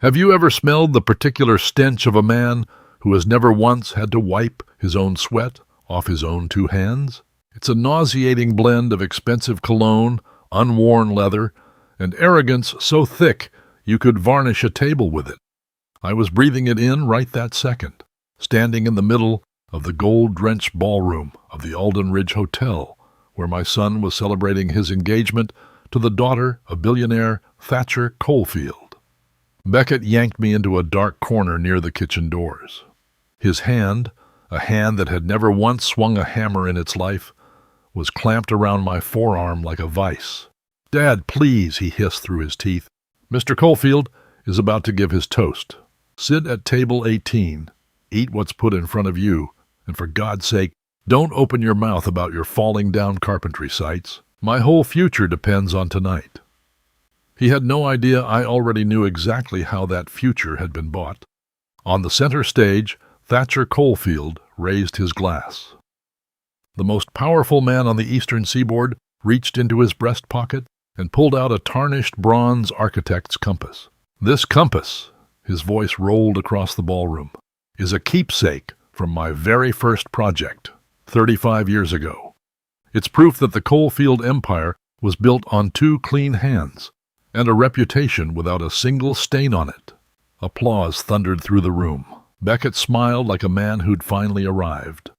Have you ever smelled the particular stench of a man who has never once had to wipe his own sweat off his own two hands? It's a nauseating blend of expensive cologne, unworn leather, and arrogance so thick you could varnish a table with it. I was breathing it in right that second, standing in the middle of the gold-drenched ballroom of the Alden Ridge Hotel, where my son was celebrating his engagement to the daughter of billionaire Thatcher Coalfield. Beckett yanked me into a dark corner near the kitchen doors. His hand, a hand that had never once swung a hammer in its life, was clamped around my forearm like a vice. "Dad, please," he hissed through his teeth. "Mr. Coalfield is about to give his toast. Sit at table 18, eat what's put in front of you, and for God's sake, don't open your mouth about your falling down carpentry sites. My whole future depends on tonight." He had no idea I already knew exactly how that future had been bought. On the center stage, Thatcher Coalfield raised his glass. The most powerful man on the eastern seaboard reached into his breast pocket and pulled out a tarnished bronze architect's compass. "This compass," his voice rolled across the ballroom, "is a keepsake from my very first project, 35 years ago. It's proof that the Coalfield Empire was built on two clean hands, and a reputation without a single stain on it." Applause thundered through the room. Beckett smiled like a man who'd finally arrived.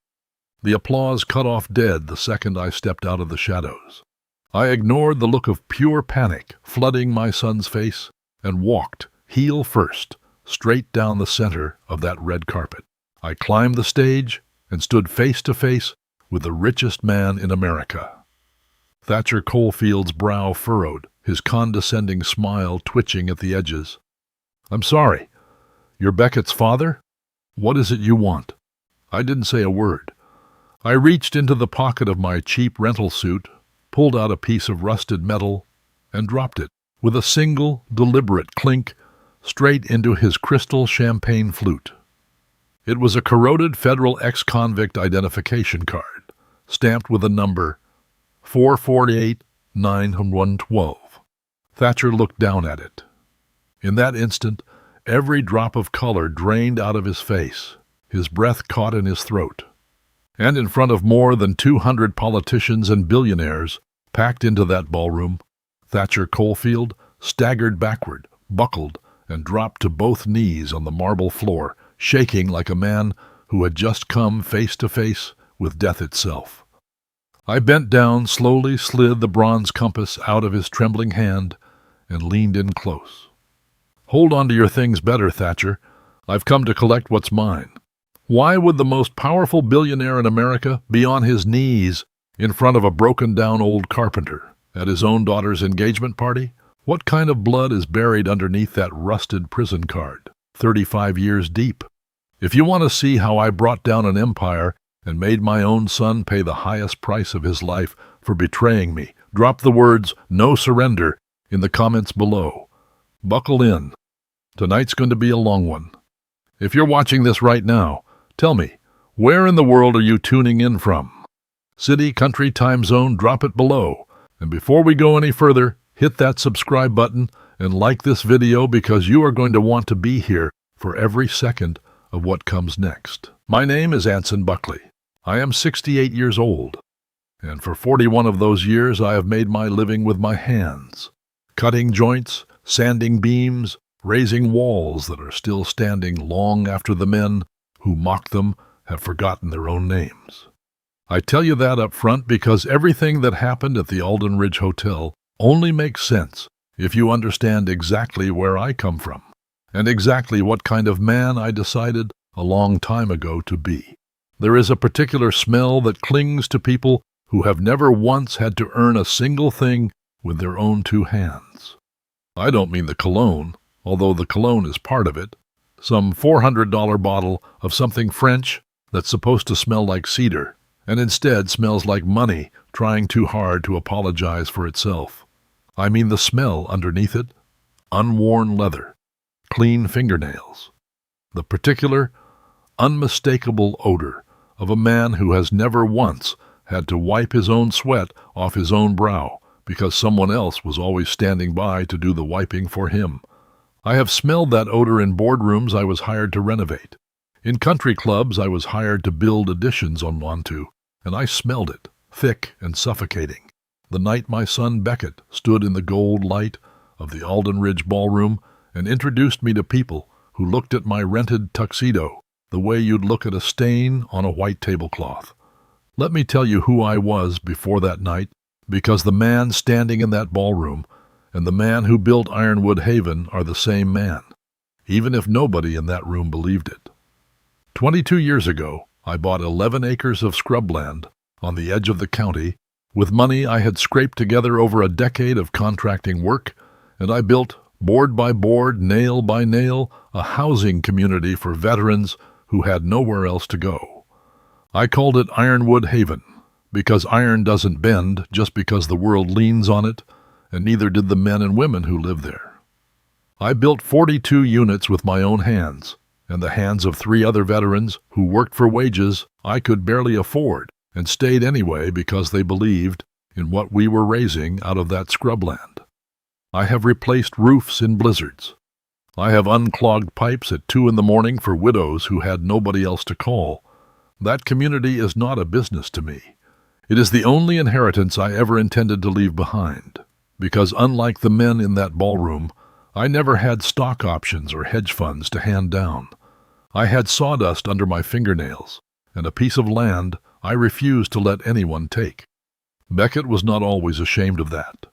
The applause cut off dead the second I stepped out of the shadows. I ignored the look of pure panic flooding my son's face and walked, heel first, straight down the center of that red carpet. I climbed the stage and stood face to face with the richest man in America. Thatcher Coalfield's brow furrowed, his condescending smile twitching at the edges. "I'm sorry. You're Beckett's father? What is it you want?" I didn't say a word. I reached into the pocket of my cheap rental suit, pulled out a piece of rusted metal, and dropped it, with a single, deliberate clink, straight into his crystal champagne flute. It was a corroded federal ex-convict identification card, stamped with a number 448-9112. Thatcher looked down at it. In that instant, every drop of color drained out of his face. His breath caught in his throat. And in front of more than 200 politicians and billionaires packed into that ballroom, Thatcher Coalfield staggered backward, buckled, and dropped to both knees on the marble floor, shaking like a man who had just come face to face with death itself. I bent down, slowly slid the bronze compass out of his trembling hand, and leaned in close. "Hold on to your things better, Thatcher. I've come to collect what's mine." Why would the most powerful billionaire in America be on his knees in front of a broken-down old carpenter at his own daughter's engagement party? What kind of blood is buried underneath that rusted prison card, 35 years deep? If you want to see how I brought down an empire and made my own son pay the highest price of his life for betraying me, drop the words "no surrender" in the comments below. Buckle in. Tonight's going to be a long one. If you're watching this right now, tell me, where in the world are you tuning in from? City, country, time zone, drop it below. And before we go any further, hit that subscribe button and like this video because you are going to want to be here for every second of what comes next. My name is Anson Buckley. I am 68 years old, and for 41 of those years I have made my living with my hands, cutting joints, sanding beams, raising walls that are still standing long after the men who mocked them have forgotten their own names. I tell you that up front because everything that happened at the Alden Ridge Hotel only makes sense if you understand exactly where I come from and exactly what kind of man I decided a long time ago to be. There is a particular smell that clings to people who have never once had to earn a single thing with their own two hands. I don't mean the cologne, although the cologne is part of it. Some $400 bottle of something French that's supposed to smell like cedar, and instead smells like money trying too hard to apologize for itself. I mean the smell underneath it, unworn leather, clean fingernails, the particular, unmistakable odor of a man who has never once had to wipe his own sweat off his own brow because someone else was always standing by to do the wiping for him. I have smelled that odor in boardrooms I was hired to renovate. In country clubs I was hired to build additions onto, and I smelled it, thick and suffocating. The night my son Beckett stood in the gold light of the Alden Ridge Ballroom and introduced me to people who looked at my rented tuxedo the way you'd look at a stain on a white tablecloth. Let me tell you who I was before that night, because the man standing in that ballroom and the man who built Ironwood Haven are the same man, even if nobody in that room believed it. 22 years ago, I bought 11 acres of scrubland on the edge of the county with money I had scraped together over a decade of contracting work, and I built, board by board, nail by nail, a housing community for veterans who had nowhere else to go. I called it Ironwood Haven, because iron doesn't bend just because the world leans on it, and neither did the men and women who live there. I built 42 units with my own hands, and the hands of 3 other veterans who worked for wages I could barely afford and stayed anyway because they believed in what we were raising out of that scrubland. I have replaced roofs in blizzards. I have unclogged pipes at 2 a.m. for widows who had nobody else to call. That community is not a business to me. It is the only inheritance I ever intended to leave behind, because unlike the men in that ballroom, I never had stock options or hedge funds to hand down. I had sawdust under my fingernails, and a piece of land I refused to let anyone take. Beckett was not always ashamed of that.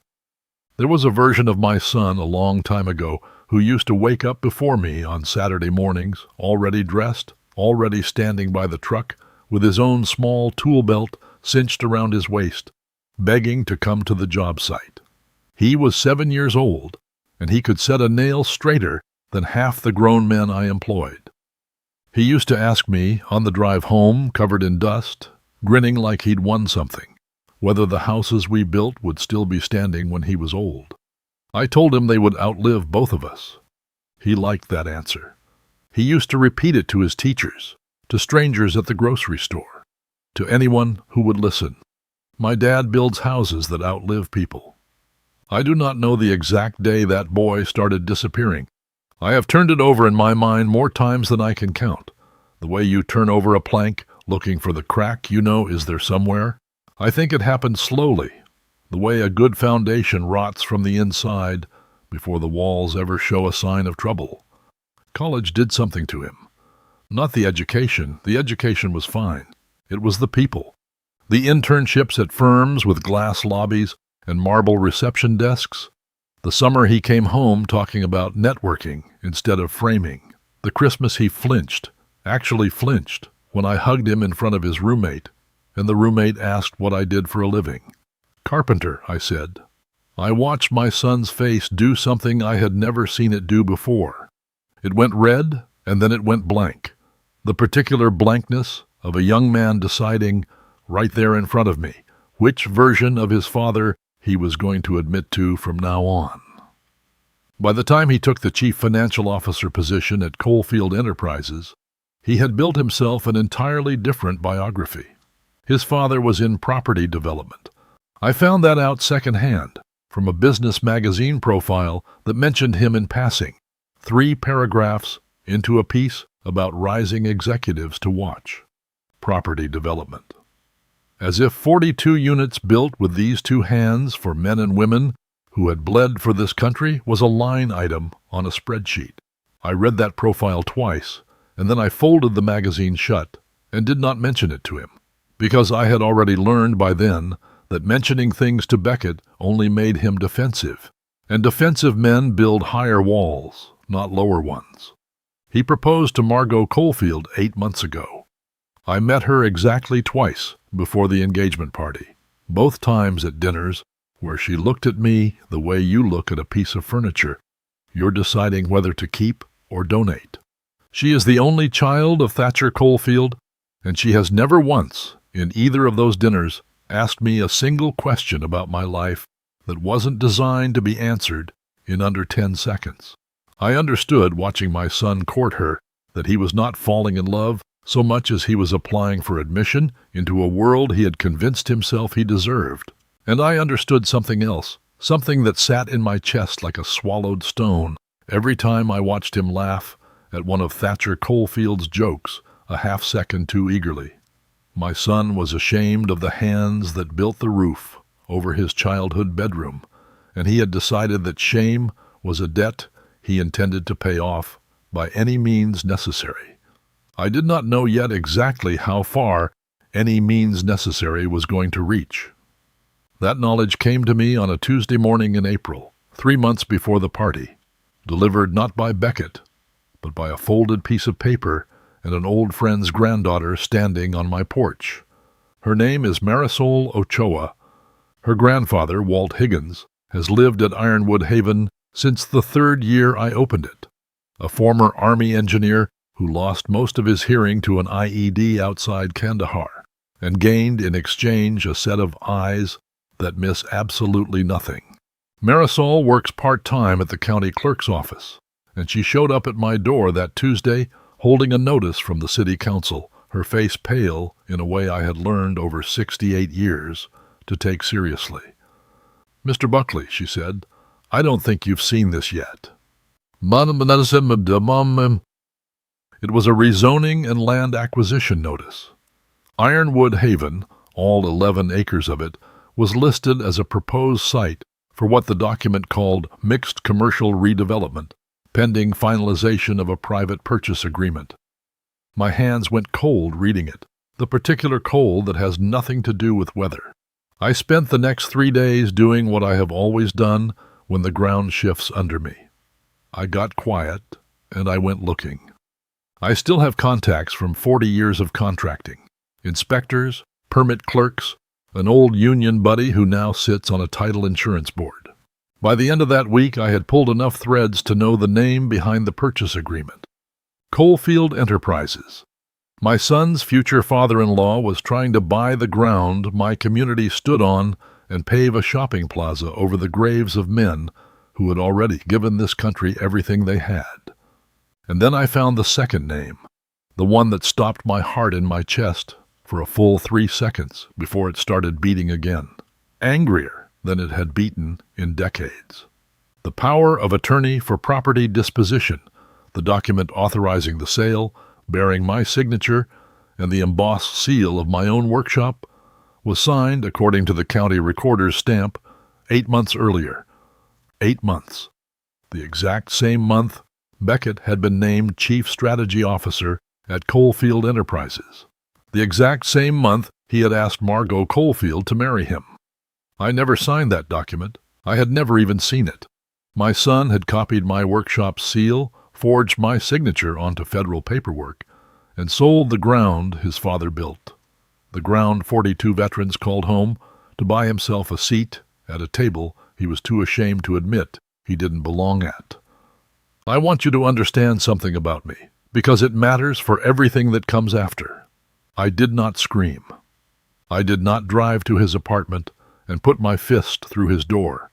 There was a version of my son a long time ago who used to wake up before me on Saturday mornings, already dressed, already standing by the truck, with his own small tool belt cinched around his waist, begging to come to the job site. He was 7 years old, and he could set a nail straighter than half the grown men I employed. He used to ask me, on the drive home, covered in dust, grinning like he'd won something, whether the houses we built would still be standing when he was old. I told him they would outlive both of us. He liked that answer. He used to repeat it to his teachers, to strangers at the grocery store, to anyone who would listen. My dad builds houses that outlive people. I do not know the exact day that boy started disappearing. I have turned it over in my mind more times than I can count. The way you turn over a plank, looking for the crack you know is there somewhere. I think it happened slowly, the way a good foundation rots from the inside before the walls ever show a sign of trouble. College did something to him. Not the education was fine. It was the people. The internships at firms with glass lobbies and marble reception desks. The summer he came home talking about networking instead of framing. The Christmas he actually flinched, when I hugged him in front of his roommate, and the roommate asked what I did for a living. Carpenter, I said. I watched my son's face do something I had never seen it do before. It went red, and then it went blank. The particular blankness of a young man deciding, right there in front of me, which version of his father he was going to admit to from now on. By the time he took the chief financial officer position at Coalfield Enterprises, he had built himself an entirely different biography. His father was in property development. I found that out secondhand from a business magazine profile that mentioned him in passing, 3 paragraphs into a piece about rising executives to watch. Property development. As if 42 units built with these 2 hands for men and women who had bled for this country was a line item on a spreadsheet. I read that profile twice, and then I folded the magazine shut and did not mention it to him, because I had already learned by then that mentioning things to Beckett only made him defensive, and defensive men build higher walls, not lower ones. He proposed to Margot Coalfield 8 months ago. I met her exactly twice before the engagement party, both times at dinners where she looked at me the way you look at a piece of furniture you're deciding whether to keep or donate. She is the only child of Thatcher Coalfield, and she has never once, in either of those dinners, asked me a single question about my life that wasn't designed to be answered in under 10 seconds. I understood, watching my son court her, that he was not falling in love so much as he was applying for admission into a world he had convinced himself he deserved. And I understood something else, something that sat in my chest like a swallowed stone Every time I watched him laugh at one of Thatcher Coalfield's jokes a half-second too eagerly. My son was ashamed of the hands that built the roof over his childhood bedroom, and he had decided that shame was a debt he intended to pay off by any means necessary. I did not know yet exactly how far any means necessary was going to reach. That knowledge came to me on a Tuesday morning in April, 3 months before the party, delivered not by Beckett, but by a folded piece of paper and an old friend's granddaughter standing on my porch. Her name is Marisol Ochoa. Her grandfather, Walt Higgins, has lived at Ironwood Haven since the 3rd year I opened it, a former Army engineer who lost most of his hearing to an IED outside Kandahar and gained in exchange a set of eyes that miss absolutely nothing. Marisol works part-time at the county clerk's office, and she showed up at my door that Tuesday holding a notice from the city council, her face pale in a way I had learned over 68 years to take seriously. "Mr. Buckley," she said, "I don't think you've seen this yet." It was a rezoning and land acquisition notice. Ironwood Haven, all 11 acres of it, was listed as a proposed site for what the document called mixed commercial redevelopment, pending finalization of a private purchase agreement. My hands went cold reading it, the particular cold that has nothing to do with weather. I spent the next 3 days doing what I have always done when the ground shifts under me. I got quiet, and I went looking. I still have contacts from 40 years of contracting, inspectors, permit clerks, an old union buddy who now sits on a title insurance board. By the end of that week, I had pulled enough threads to know the name behind the purchase agreement. Coalfield Enterprises. My son's future father-in-law was trying to buy the ground my community stood on and pave a shopping plaza over the graves of men who had already given this country everything they had. And then I found the second name, the one that stopped my heart in my chest for a full 3 seconds before it started beating again, angrier than it had beaten in decades. The power of attorney for property disposition, the document authorizing the sale, bearing my signature, and the embossed seal of my own workshop, was signed, according to the county recorder's stamp, 8 months earlier. 8 months. The exact same month Beckett had been named Chief Strategy Officer at Coalfield Enterprises. The exact same month he had asked Margot Coalfield to marry him. I never signed that document. I had never even seen it. My son had copied my workshop's seal, forged my signature onto federal paperwork, and sold the ground his father built. The ground 42 veterans called home to buy himself a seat at a table he was too ashamed to admit he didn't belong at. I want you to understand something about me, because it matters for everything that comes after. I did not scream. I did not drive to his apartment and put my fist through his door,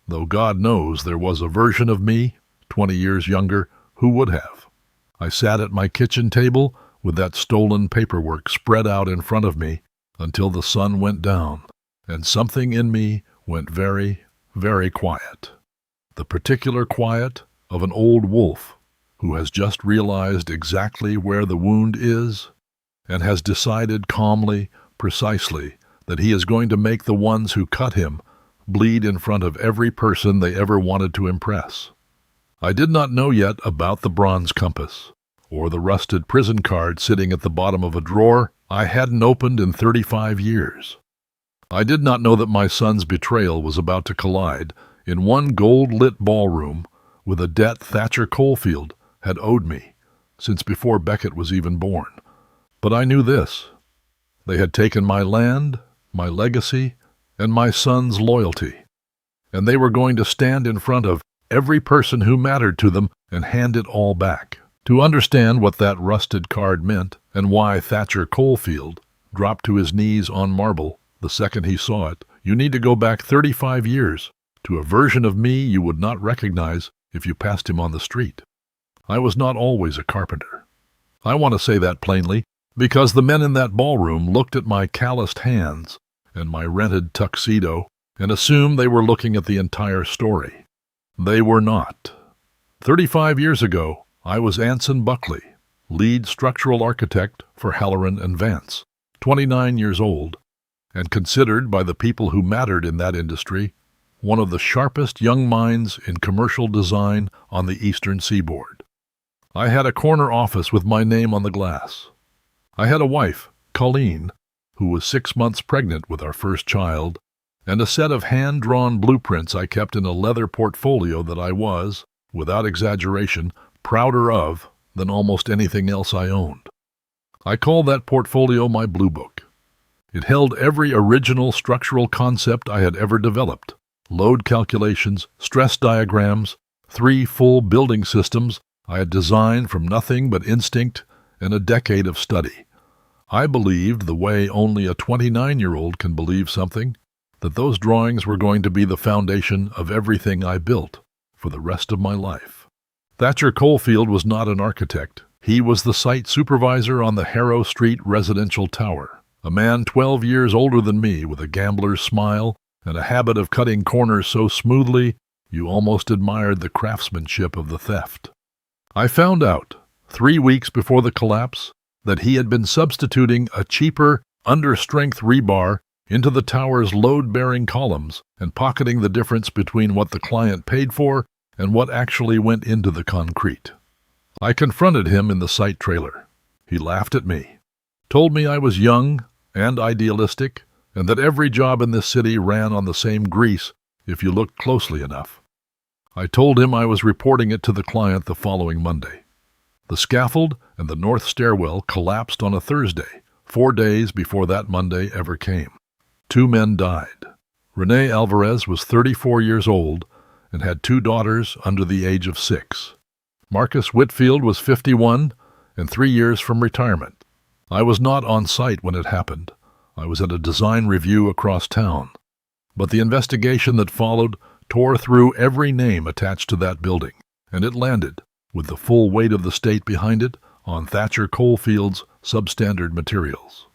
though God knows there was a version of me, 20 years younger, who would have. I sat at my kitchen table with that stolen paperwork spread out in front of me until the sun went down, and something in me went very, very quiet. The particular quiet of an old wolf who has just realized exactly where the wound is and has decided calmly, precisely, that he is going to make the ones who cut him bleed in front of every person they ever wanted to impress. I did not know yet about the bronze compass, or the rusted prison card sitting at the bottom of a drawer I hadn't opened in 35 years. I did not know that my son's betrayal was about to collide in one gold-lit ballroom with a debt Thatcher Coalfield had owed me since before Beckett was even born. But I knew this. They had taken my land, my legacy, and my son's loyalty, and they were going to stand in front of every person who mattered to them and hand it all back. To understand what that rusted card meant and why Thatcher Coalfield dropped to his knees on marble the second he saw it, you need to go back 35 years to a version of me you would not recognize if you passed him on the street. I was not always a carpenter. I want to say that plainly, because the men in that ballroom looked at my calloused hands and my rented tuxedo and assumed they were looking at the entire story. They were not. 35 years ago, I was Anson Buckley, lead structural architect for Halloran and Vance, 29 years old, and considered by the people who mattered in that industry one of the sharpest young minds in commercial design on the eastern seaboard. I had a corner office with my name on the glass. I had a wife, Colleen, who was 6 months pregnant with our first child, and a set of hand-drawn blueprints I kept in a leather portfolio that I was, without exaggeration, prouder of than almost anything else I owned. I called that portfolio my Blue Book. It held every original structural concept I had ever developed, load calculations, stress diagrams, 3 full building systems I had designed from nothing but instinct and a decade of study. I believed, the way only a 29-year-old can believe something, that those drawings were going to be the foundation of everything I built for the rest of my life. Thatcher Coalfield was not an architect. He was the site supervisor on the Harrow Street residential tower, a man 12 years older than me with a gambler's smile and a habit of cutting corners so smoothly you almost admired the craftsmanship of the theft. I found out, 3 weeks before the collapse, that he had been substituting a cheaper, under-strength rebar into the tower's load-bearing columns and pocketing the difference between what the client paid for and what actually went into the concrete. I confronted him in the site trailer. He laughed at me, told me I was young and idealistic, and that every job in this city ran on the same grease if you looked closely enough. I told him I was reporting it to the client the following Monday. The scaffold and the north stairwell collapsed on a Thursday, 4 days before that Monday ever came. 2 men died. Renee Alvarez was 34 years old and had 2 daughters under the age of 6. Marcus Whitfield was 51 and 3 years from retirement. I was not on site when it happened. I was at a design review across town. But the investigation that followed tore through every name attached to that building, and it landed, with the full weight of the state behind it, on Thatcher Coalfield's substandard materials.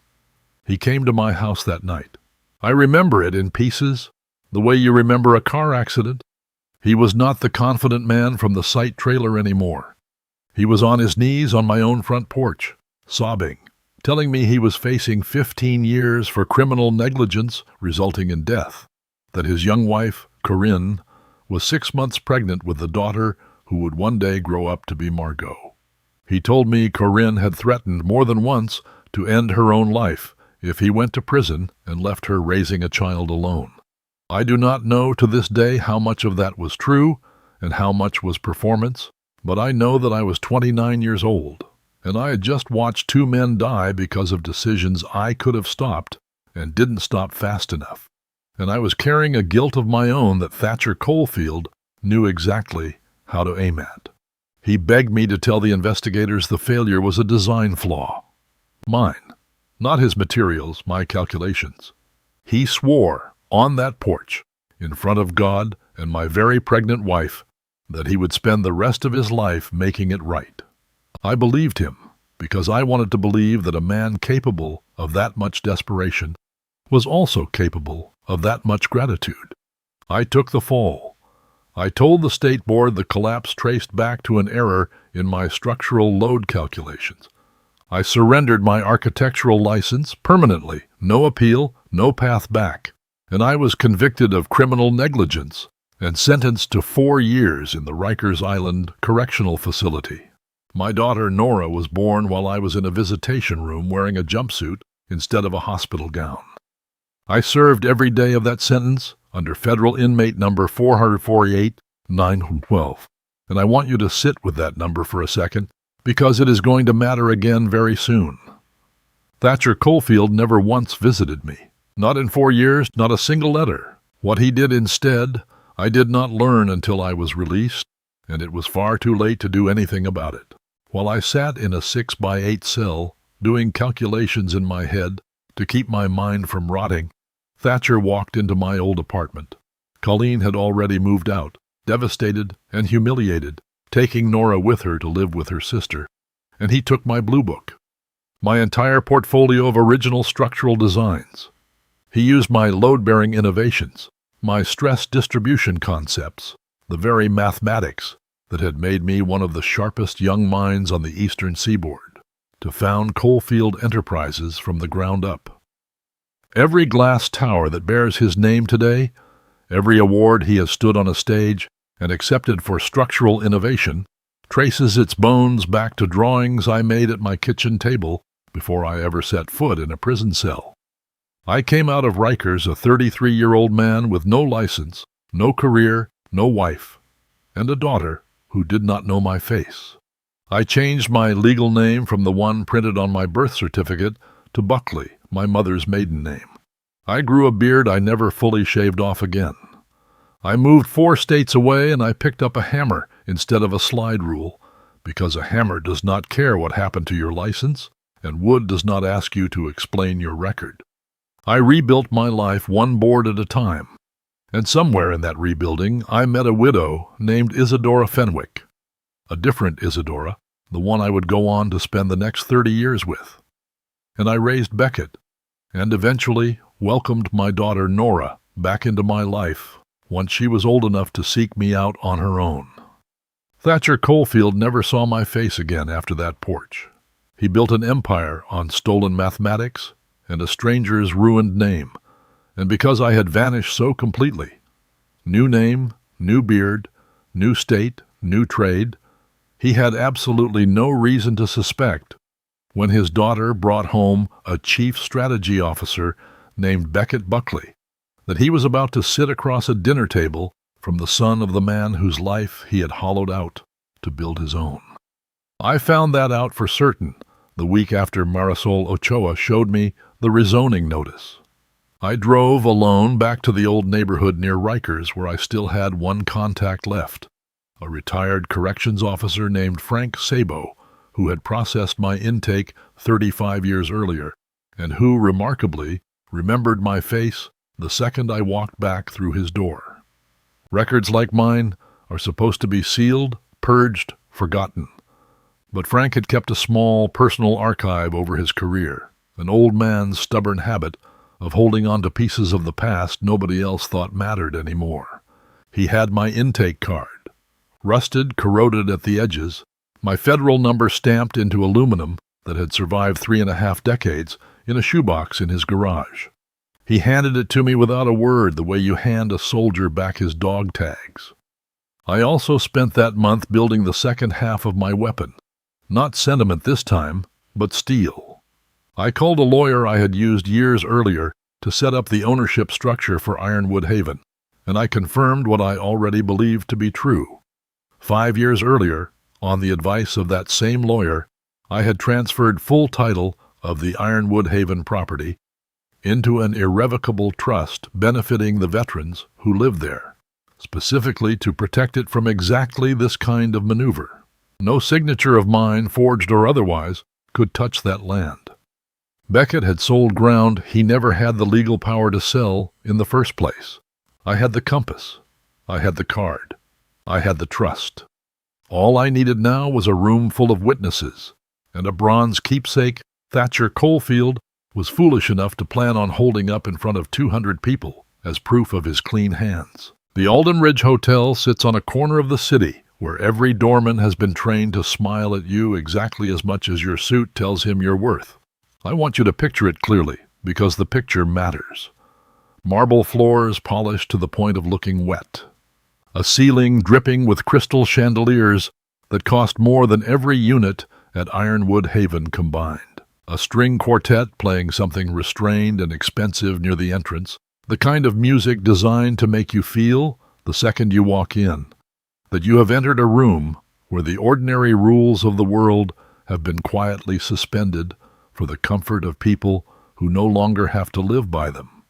He came to my house that night. I remember it in pieces, the way you remember a car accident. He was not the confident man from the site trailer anymore. He was on his knees on my own front porch, sobbing, telling me he was facing 15 years for criminal negligence resulting in death, that his young wife, Corinne, was 6 months pregnant with the daughter who would one day grow up to be Margot. He told me Corinne had threatened more than once to end her own life if he went to prison and left her raising a child alone. I do not know to this day how much of that was true and how much was performance, but I know that I was 29 years old, and I had just watched 2 men die because of decisions I could have stopped and didn't stop fast enough, and I was carrying a guilt of my own that Thatcher Coalfield knew exactly how to aim at. He begged me to tell the investigators the failure was a design flaw. Mine, not his materials, my calculations. He swore on that porch, in front of God and my very pregnant wife, that he would spend the rest of his life making it right. I believed him because I wanted to believe that a man capable of that much desperation was also capable of that much gratitude. I took the fall. I told the state board the collapse traced back to an error in my structural load calculations. I surrendered my architectural license permanently, no appeal, no path back, and I was convicted of criminal negligence and sentenced to 4 years in the Rikers Island Correctional Facility. My daughter Nora was born while I was in a visitation room wearing a jumpsuit instead of a hospital gown. I served every day of that sentence under federal inmate number 448-912, and I want you to sit with that number for a second because it is going to matter again very soon. Thatcher Coalfield never once visited me. Not in 4 years, not a single letter. What he did instead, I did not learn until I was released, and it was far too late to do anything about it. While I sat in a 6-by-8 cell, doing calculations in my head to keep my mind from rotting, Thatcher walked into my old apartment. Colleen had already moved out, devastated and humiliated, taking Nora with her to live with her sister, and he took my Blue Book, my entire portfolio of original structural designs. He used my load-bearing innovations, my stress distribution concepts, the very mathematics that had made me one of the sharpest young minds on the eastern seaboard, to found coalfield enterprises from the ground up. Every glass tower that bears his name today, every award he has stood on a stage and accepted for structural innovation, traces its bones back to drawings I made at my kitchen table before I ever set foot in a prison cell. I came out of Rikers a 33-year-old man with no license, no career, no wife, and a daughter who did not know my face. I changed my legal name from the one printed on my birth certificate to Buckley, my mother's maiden name. I grew a beard I never fully shaved off again. I moved 4 states away, and I picked up a hammer instead of a slide rule, because a hammer does not care what happened to your license, and wood does not ask you to explain your record. I rebuilt my life one board at a time, and somewhere in that rebuilding I met a widow named Isadora Fenwick, a different Isadora, the one I would go on to spend the next 30 years with. And I raised Beckett, and eventually welcomed my daughter Nora back into my life once she was old enough to seek me out on her own. Thatcher Coalfield never saw my face again after that porch. He built an empire on stolen mathematics and a stranger's ruined name, and because I had vanished so completely, new name, new beard, new state, new trade, he had absolutely no reason to suspect when his daughter brought home a chief strategy officer named Beckett Buckley that he was about to sit across a dinner table from the son of the man whose life he had hollowed out to build his own. I found that out for certain the week after Marisol Ochoa showed me the rezoning notice. I drove alone back to the old neighborhood near Rikers, where I still had one contact left, a retired corrections officer named Frank Sabo, who had processed my intake 35 years earlier, and who, remarkably, remembered my face the second I walked back through his door. Records like mine are supposed to be sealed, purged, forgotten. But Frank had kept a small personal archive over his career, an old man's stubborn habit of holding on to pieces of the past nobody else thought mattered anymore. He had my intake card, rusted, corroded at the edges, my federal number stamped into aluminum that had survived 3.5 decades in a shoebox in his garage. He handed it to me without a word, the way you hand a soldier back his dog tags. I also spent that month building the second half of my weapon. Not sentiment this time, but steel. I called a lawyer I had used years earlier to set up the ownership structure for Ironwood Haven, and I confirmed what I already believed to be true. 5 years earlier, on the advice of that same lawyer, I had transferred full title of the Ironwood Haven property into an irrevocable trust benefiting the veterans who lived there, specifically to protect it from exactly this kind of maneuver. No signature of mine, forged or otherwise, could touch that land. Beckett had sold ground he never had the legal power to sell in the first place. I had the compass. I had the card. I had the trust. All I needed now was a room full of witnesses, and a bronze keepsake Thatcher Coalfield was foolish enough to plan on holding up in front of 200 people as proof of his clean hands. The Alden Ridge Hotel sits on a corner of the city where every doorman has been trained to smile at you exactly as much as your suit tells him you're worth. I want you to picture it clearly, because the picture matters. Marble floors polished to the point of looking wet. A ceiling dripping with crystal chandeliers that cost more than every unit at Ironwood Haven combined. A string quartet playing something restrained and expensive near the entrance, the kind of music designed to make you feel, the second you walk in, that you have entered a room where the ordinary rules of the world have been quietly suspended for the comfort of people who no longer have to live by them.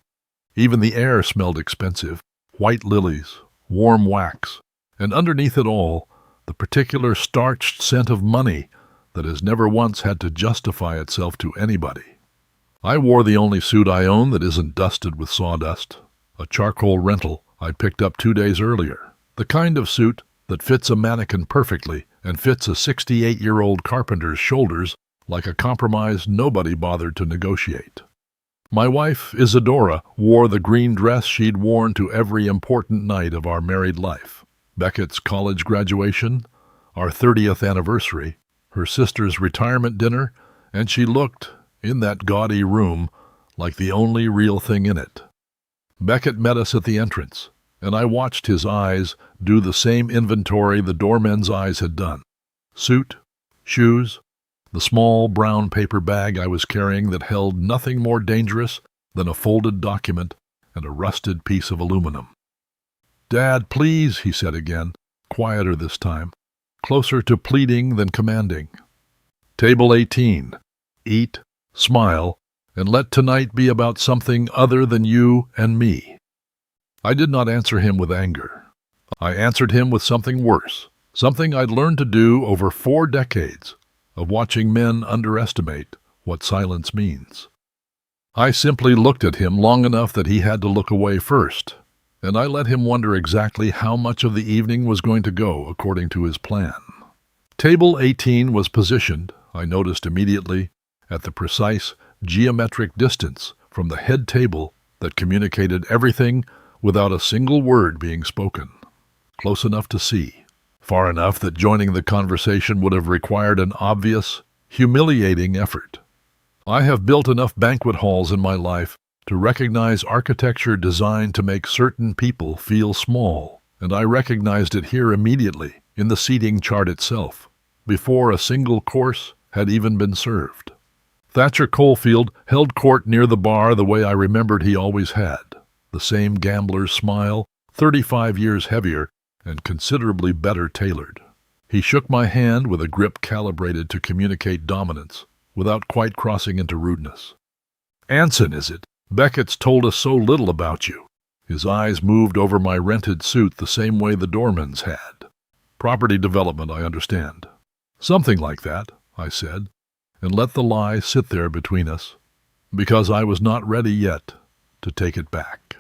Even the air smelled expensive, white lilies, warm wax, and underneath it all, the particular starched scent of money that has never once had to justify itself to anybody. I wore the only suit I own that isn't dusted with sawdust, a charcoal rental I picked up 2 days earlier, the kind of suit that fits a mannequin perfectly and fits a 68-year-old carpenter's shoulders like a compromise nobody bothered to negotiate. My wife, Isadora, wore the green dress she'd worn to every important night of our married life, Beckett's college graduation, our 30th anniversary, her sister's retirement dinner, and she looked, in that gaudy room, like the only real thing in it. Beckett met us at the entrance, and I watched his eyes do the same inventory the doormen's eyes had done. Suit, shoes, the small brown paper bag I was carrying that held nothing more dangerous than a folded document and a rusted piece of aluminum. "Dad, please," he said again, quieter this time, closer to pleading than commanding. "Table 18. Eat, smile, and let tonight be about something other than you and me." I did not answer him with anger. I answered him with something worse, something I'd learned to do over 4 decades of watching men underestimate what silence means. I simply looked at him long enough that he had to look away first, and I let him wonder exactly how much of the evening was going to go according to his plan. Table 18 was positioned, I noticed immediately, at the precise geometric distance from the head table that communicated everything without a single word being spoken. Close enough to see, far enough that joining the conversation would have required an obvious, humiliating effort. I have built enough banquet halls in my life to recognize architecture designed to make certain people feel small, and I recognized it here immediately in the seating chart itself, before a single course had even been served. Thatcher Coalfield held court near the bar the way I remembered he always had, the same gambler's smile, 35 years heavier and considerably better tailored. He shook my hand with a grip calibrated to communicate dominance, without quite crossing into rudeness. "Anson, is it? Beckett's told us so little about you." His eyes moved over my rented suit the same way the doorman's had. "Property development, I understand." "Something like that," I said, and let the lie sit there between us, because I was not ready yet to take it back.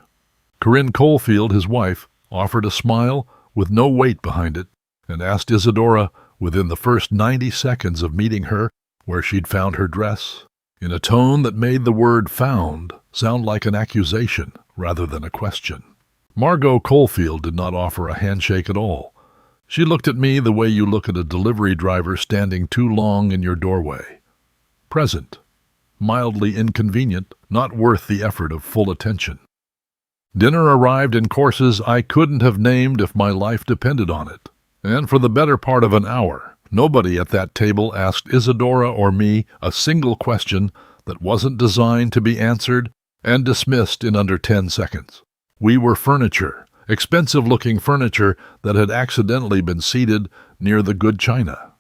Corinne Coalfield, his wife, offered a smile with no weight behind it, and asked Isadora, within the first 90 seconds of meeting her, where she'd found her dress, in a tone that made the word "found" sound like an accusation rather than a question. Margot Coalfield did not offer a handshake at all. She looked at me the way you look at a delivery driver standing too long in your doorway. Present, mildly inconvenient, not worth the effort of full attention. Dinner arrived in courses I couldn't have named if my life depended on it, and for the better part of an hour, nobody at that table asked Isadora or me a single question that wasn't designed to be answered and dismissed in under 10 seconds. We were furniture, expensive-looking furniture that had accidentally been seated near the good china.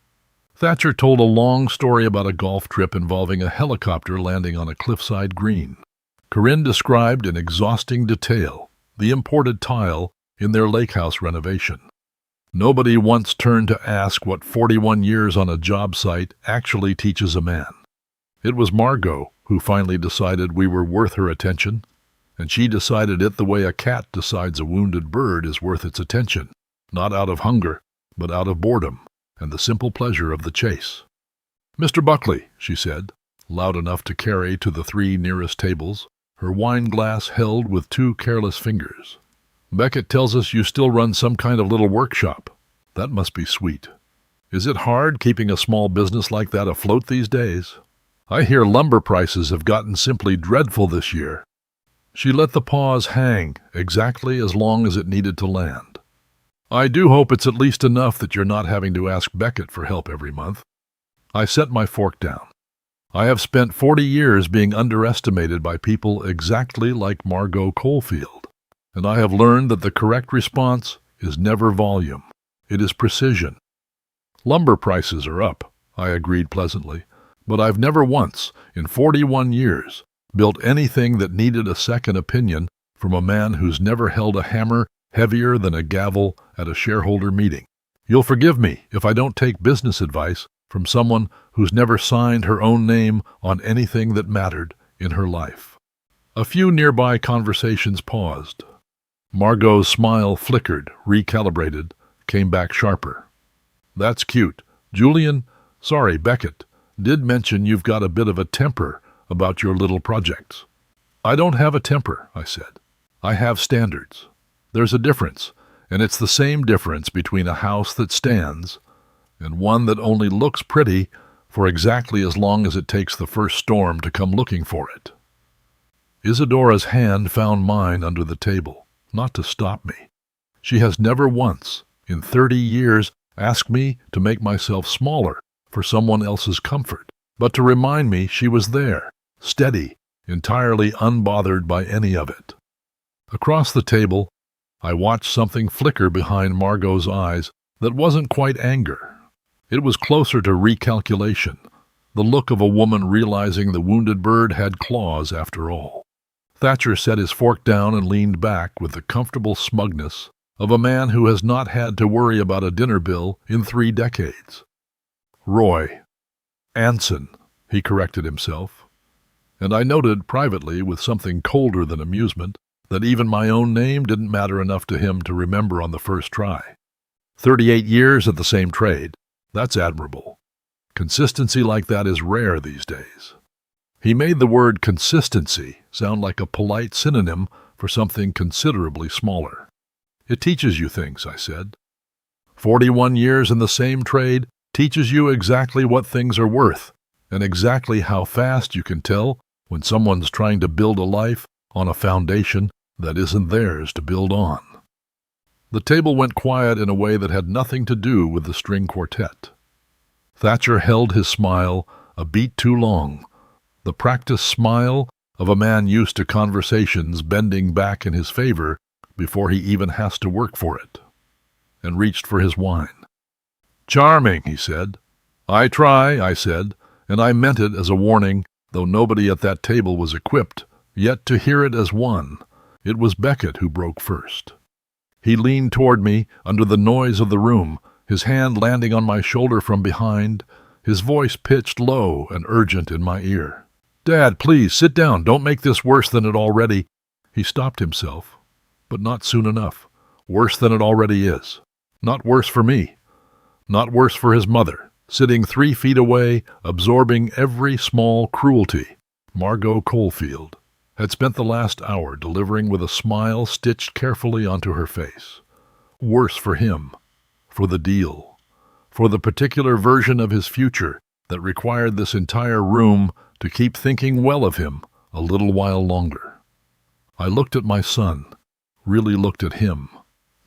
Thatcher told a long story about a golf trip involving a helicopter landing on a cliffside green. Corinne described in exhausting detail the imported tile in their lake house renovation. Nobody once turned to ask what 41 years on a job site actually teaches a man. It was Margot who finally decided we were worth her attention, and she decided it the way a cat decides a wounded bird is worth its attention, not out of hunger, but out of boredom and the simple pleasure of the chase. "Mr. Buckley," she said, loud enough to carry to the 3 nearest tables, her wine glass held with 2 careless fingers. "Beckett tells us you still run some kind of little workshop. That must be sweet. Is it hard keeping a small business like that afloat these days? I hear lumber prices have gotten simply dreadful this year." She let the pause hang exactly as long as it needed to land. "I do hope it's at least enough that you're not having to ask Beckett for help every month." I set my fork down. I have spent 40 years being underestimated by people exactly like Margot Coalfield, and I have learned that the correct response is never volume. It is precision. "Lumber prices are up," I agreed pleasantly, "but I've never once, in 41 years, built anything that needed a second opinion from a man who's never held a hammer heavier than a gavel at a shareholder meeting. You'll forgive me if I don't take business advice from someone who's never signed her own name on anything that mattered in her life." A few nearby conversations paused. Margot's smile flickered, recalibrated, came back sharper. "That's cute. Julian, Beckett, did mention you've got a bit of a temper about your little projects." "I don't have a temper," I said. "I have standards. There's a difference, And it's the same difference between a house that stands and one that only looks pretty for exactly as long as it takes the first storm to come looking for it. Isadora's hand found mine under the table, not to stop me. She has never once, in 30 years, asked me to make myself smaller for someone else's comfort, but to remind me she was there, steady, entirely unbothered by any of it. Across the table, I watched something flicker behind Margot's eyes that wasn't quite anger. It was closer to recalculation, the look of a woman realizing the wounded bird had claws after all. Thatcher set his fork down and leaned back with the comfortable smugness of a man who has not had to worry about a dinner bill in 3 decades. Roy. Anson, he corrected himself. And I noted privately, with something colder than amusement, that even my own name didn't matter enough to him to remember on the first try. 38 years at the same trade. That's admirable. Consistency like that is rare these days. He made the word consistency sound like a polite synonym for something considerably smaller. It teaches you things, I said. 41 years in the same trade teaches you exactly what things are worth, and exactly how fast you can tell when someone's trying to build a life on a foundation that isn't theirs to build on. The table went quiet in a way that had nothing to do with the string quartet. Thatcher held his smile a beat too long, the practiced smile of a man used to conversations bending back in his favor before he even has to work for it, and reached for his wine. "Charming," he said. "I try," I said, and I meant it as a warning, though nobody at that table was equipped, yet to hear it as one. It was Beckett who broke first. He leaned toward me under the noise of the room, his hand landing on my shoulder from behind, his voice pitched low and urgent in my ear. "Dad, please, sit down. Don't make this worse than it already—" He stopped himself, but not soon enough. Worse than it already is. Not worse for me. Not worse for his mother, sitting 3 feet away, absorbing every small cruelty. Margot Caulfield had spent the last hour delivering with a smile stitched carefully onto her face. Worse for him, for the deal, for the particular version of his future that required this entire room to keep thinking well of him a little while longer. I looked at my son, really looked at him.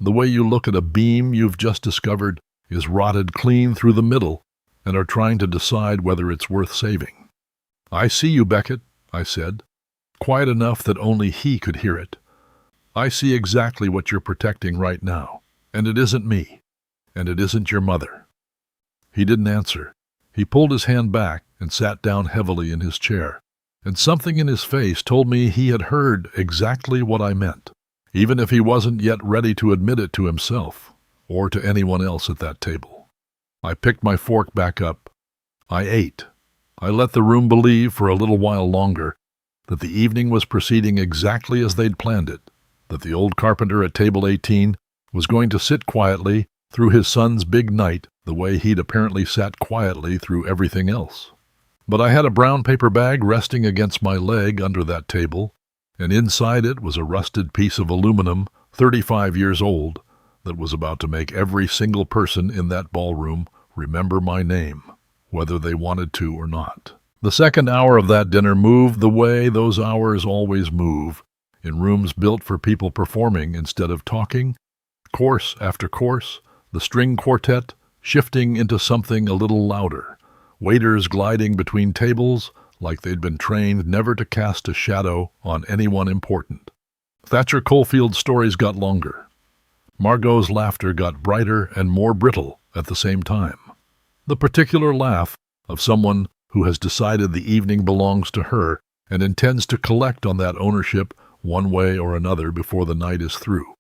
The way you look at a beam you've just discovered is rotted clean through the middle and are trying to decide whether it's worth saving. "I see you, Beckett," I said, quiet enough that only he could hear it. "I see exactly what you're protecting right now, and it isn't me, and it isn't your mother." He didn't answer. He pulled his hand back and sat down heavily in his chair, and something in his face told me he had heard exactly what I meant, even if he wasn't yet ready to admit it to himself or to anyone else at that table. I picked my fork back up. I ate. I let the room believe for a little while longer that the evening was proceeding exactly as they'd planned it, that the old carpenter at table 18 was going to sit quietly through his son's big night the way he'd apparently sat quietly through everything else. But I had a brown paper bag resting against my leg under that table, and inside it was a rusted piece of aluminum, 35 years old, that was about to make every single person in that ballroom remember my name, whether they wanted to or not. The second hour of that dinner moved the way those hours always move, in rooms built for people performing instead of talking, course after course, the string quartet shifting into something a little louder, waiters gliding between tables like they'd been trained never to cast a shadow on anyone important. Thatcher Caulfield's stories got longer. Margot's laughter got brighter and more brittle at the same time. The particular laugh of someone who has decided the evening belongs to her and intends to collect on that ownership one way or another before the night is through.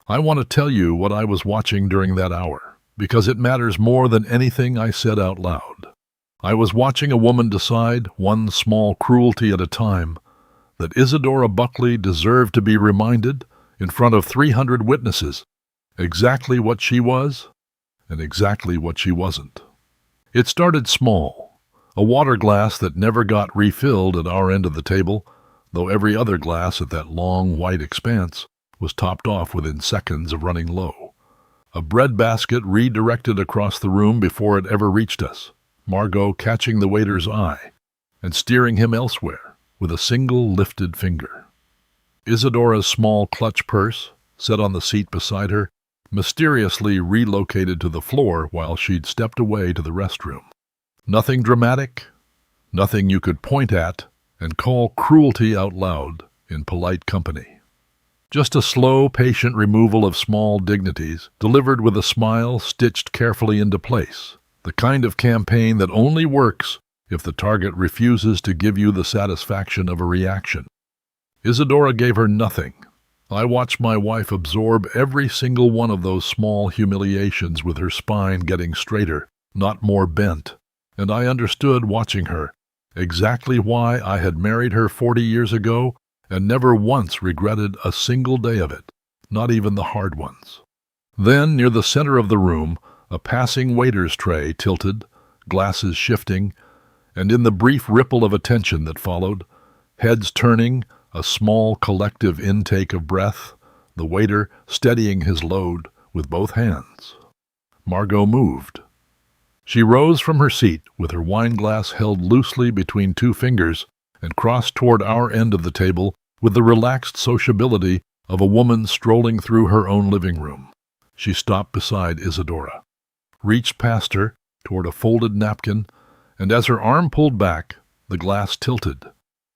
I want to tell you what I was watching during that hour, because it matters more than anything I said out loud. I was watching a woman decide, one small cruelty at a time, that Isadora Buckley deserved to be reminded, in front of 300 witnesses, exactly what she was and exactly what she wasn't. It started small, a water glass that never got refilled at our end of the table, though every other glass at that long white expanse was topped off within seconds of running low. A bread basket redirected across the room before it ever reached us, Margot catching the waiter's eye and steering him elsewhere with a single lifted finger. Isadora's small clutch purse, set on the seat beside her, mysteriously relocated to the floor while she'd stepped away to the restroom. Nothing dramatic, nothing you could point at and call cruelty out loud in polite company. Just a slow, patient removal of small dignities, delivered with a smile stitched carefully into place. The kind of campaign that only works if the target refuses to give you the satisfaction of a reaction. Isadora gave her nothing. I watched my wife absorb every single one of those small humiliations with her spine getting straighter, not more bent, and I understood watching her exactly why I had married her 40 years ago and never once regretted a single day of it, not even the hard ones. Then, near the center of the room, a passing waiter's tray tilted, glasses shifting, and in the brief ripple of attention that followed, heads turning, a small collective intake of breath, the waiter steadying his load with both hands. Margot moved. She rose from her seat with her wine glass held loosely between two fingers and crossed toward our end of the table with the relaxed sociability of a woman strolling through her own living room. She stopped beside Isadora, reached past her toward a folded napkin, and as her arm pulled back, the glass tilted,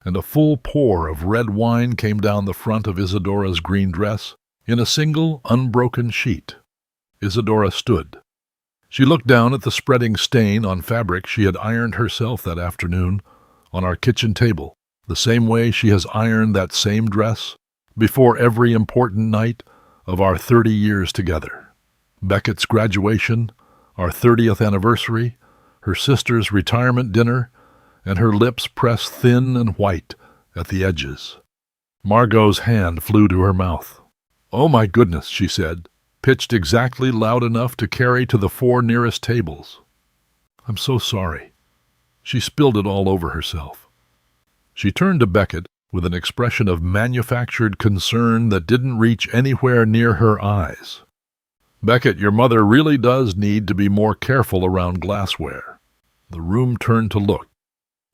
and a full pour of red wine came down the front of Isadora's green dress in a single, unbroken sheet. Isadora stood. She looked down at the spreading stain on fabric she had ironed herself that afternoon on our kitchen table, the same way she has ironed that same dress before every important night of our 30 years together. Beckett's graduation, our 30th anniversary, her sister's retirement dinner, and her lips pressed thin and white at the edges. Margot's hand flew to her mouth. "Oh my goodness," she said, pitched exactly loud enough to carry to the 4 nearest tables. "I'm so sorry." She spilled it all over herself. She turned to Beckett with an expression of manufactured concern that didn't reach anywhere near her eyes. "Beckett, your mother really does need to be more careful around glassware." The room turned to look.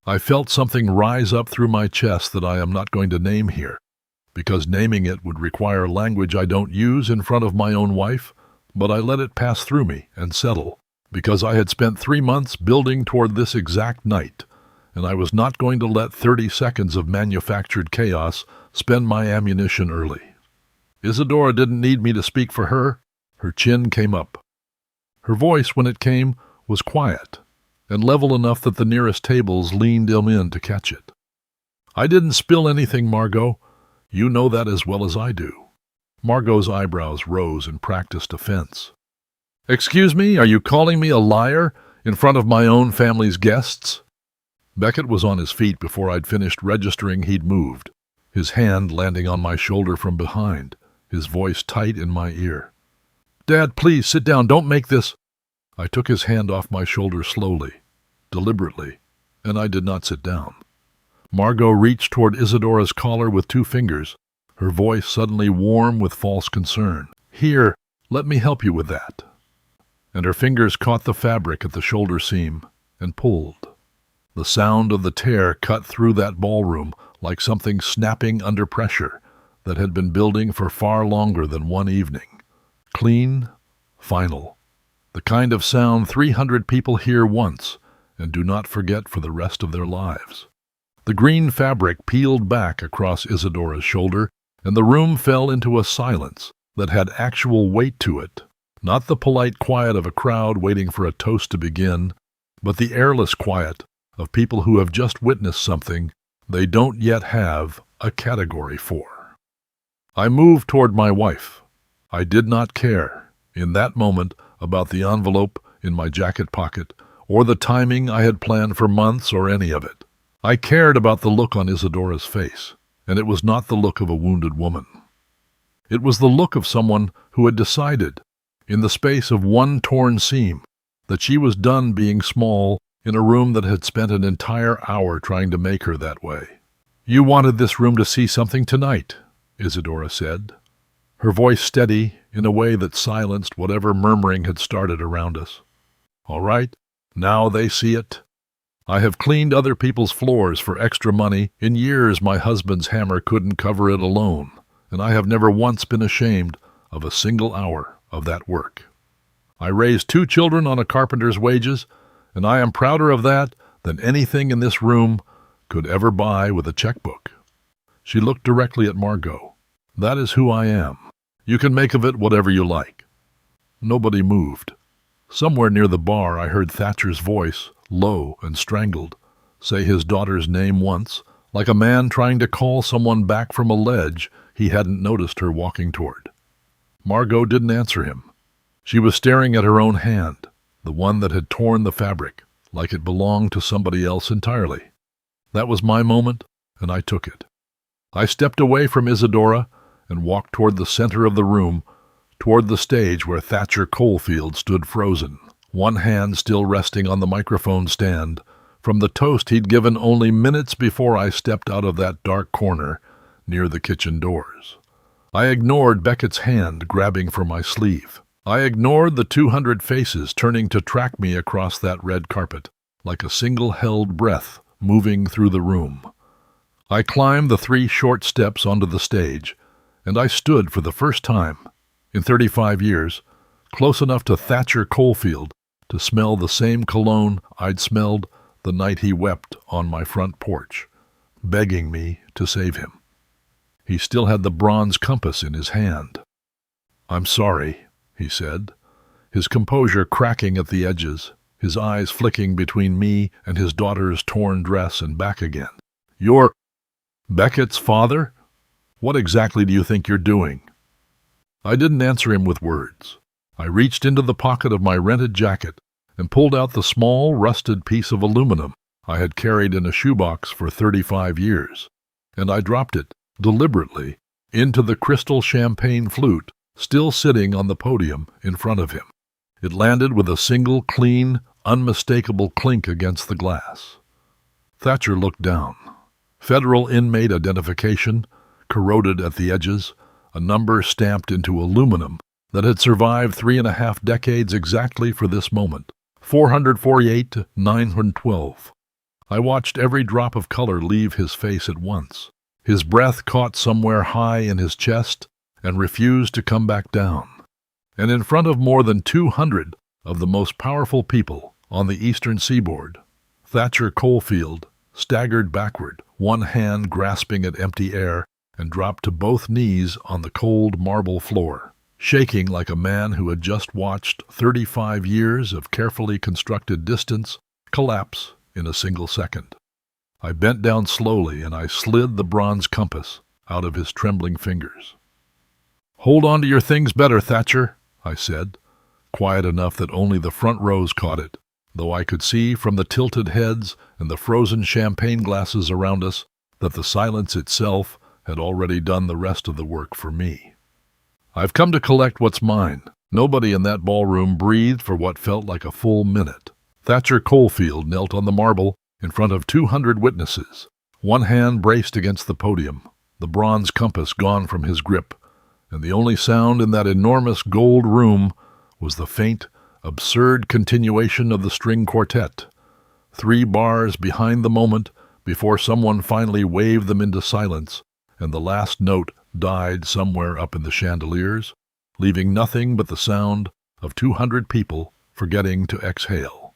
I felt something rise up through my chest that I am not going to name here, because naming it would require language I don't use in front of my own wife, but I let it pass through me and settle, because I had spent 3 months building toward this exact night, and I was not going to let 30 seconds of manufactured chaos spend my ammunition early. Isadora didn't need me to speak for her. Her chin came up. Her voice, when it came, was quiet and level enough that the nearest tables leaned in to catch it. "I didn't spill anything, Margot. You know that as well as I do." Margot's eyebrows rose in practiced offense. "Excuse me, are you calling me a liar in front of my own family's guests?" Beckett was on his feet before I'd finished registering he'd moved, his hand landing on my shoulder from behind, his voice tight in my ear. "Dad, please, sit down. Don't make this—" I took his hand off my shoulder slowly, deliberately, and I did not sit down. Margot reached toward Isadora's collar with 2 fingers, her voice suddenly warm with false concern. "Here, let me help you with that." And her fingers caught the fabric at the shoulder seam and pulled. The sound of the tear cut through that ballroom like something snapping under pressure that had been building for far longer than one evening. Clean, final. The kind of sound 300 people hear once and do not forget for the rest of their lives. The green fabric peeled back across Isadora's shoulder, and the room fell into a silence that had actual weight to it, not the polite quiet of a crowd waiting for a toast to begin, but the airless quiet of people who have just witnessed something they don't yet have a category for. I moved toward my wife. I did not care, in that moment, about the envelope in my jacket pocket, or the timing I had planned for months, or any of it. I cared about the look on Isadora's face, and it was not the look of a wounded woman. It was the look of someone who had decided, in the space of one torn seam, that she was done being small in a room that had spent an entire hour trying to make her that way. "You wanted this room to see something tonight," Isadora said, her voice steady in a way that silenced whatever murmuring had started around us. "All right, now they see it. I have cleaned other people's floors for extra money. In years my husband's hammer couldn't cover it alone, and I have never once been ashamed of a single hour of that work. I raised 2 children on a carpenter's wages, and I am prouder of that than anything in this room could ever buy with a checkbook." She looked directly at Margot. "That is who I am. You can make of it whatever you like." Nobody moved. Somewhere near the bar I heard Thatcher's voice, low and strangled, say his daughter's name once, like a man trying to call someone back from a ledge he hadn't noticed her walking toward. Margot didn't answer him. She was staring at her own hand, the one that had torn the fabric, like it belonged to somebody else entirely. That was my moment, and I took it. I stepped away from Isadora and walked toward the center of the room, toward the stage where Thatcher Coalfield stood frozen, one hand still resting on the microphone stand, from the toast he'd given only minutes before I stepped out of that dark corner near the kitchen doors. I ignored Beckett's hand grabbing for my sleeve. I ignored the 200 faces turning to track me across that red carpet, like a single-held breath moving through the room. I climbed the 3 short steps onto the stage, and I stood for the first time, in 35 years, close enough to Thatcher Coalfield to smell the same cologne I'd smelled the night he wept on my front porch, begging me to save him. He still had the bronze compass in his hand. "I'm sorry," he said, his composure cracking at the edges, his eyes flicking between me and his daughter's torn dress and back again. "You're Beckett's father? What exactly do you think you're doing?" I didn't answer him with words. I reached into the pocket of my rented jacket and pulled out the small, rusted piece of aluminum I had carried in a shoebox for 35 years, and I dropped it, deliberately, into the crystal champagne flute still sitting on the podium in front of him. It landed with a single, clean, unmistakable clink against the glass. Thatcher looked down. Federal inmate identification, corroded at the edges, a number stamped into aluminum that had survived 3.5 decades exactly for this moment, 448-912. I watched every drop of color leave his face at once. His breath caught somewhere high in his chest and refused to come back down. And in front of more than 200 of the most powerful people on the eastern seaboard, Thatcher Coalfield staggered backward, one hand grasping at empty air, and dropped to both knees on the cold marble floor, shaking like a man who had just watched 35 years of carefully constructed distance collapse in a single second. I bent down slowly and I slid the bronze compass out of his trembling fingers. "Hold on to your things better, Thatcher," I said, quiet enough that only the front rows caught it, though I could see from the tilted heads and the frozen champagne glasses around us that the silence itself had already done the rest of the work for me. "I've come to collect what's mine." Nobody in that ballroom breathed for what felt like a full minute. Thatcher Coalfield knelt on the marble in front of 200 witnesses, one hand braced against the podium, the bronze compass gone from his grip, and the only sound in that enormous gold room was the faint, absurd continuation of the string quartet, 3 bars behind the moment before someone finally waved them into silence, and the last note died somewhere up in the chandeliers, leaving nothing but the sound of 200 people forgetting to exhale.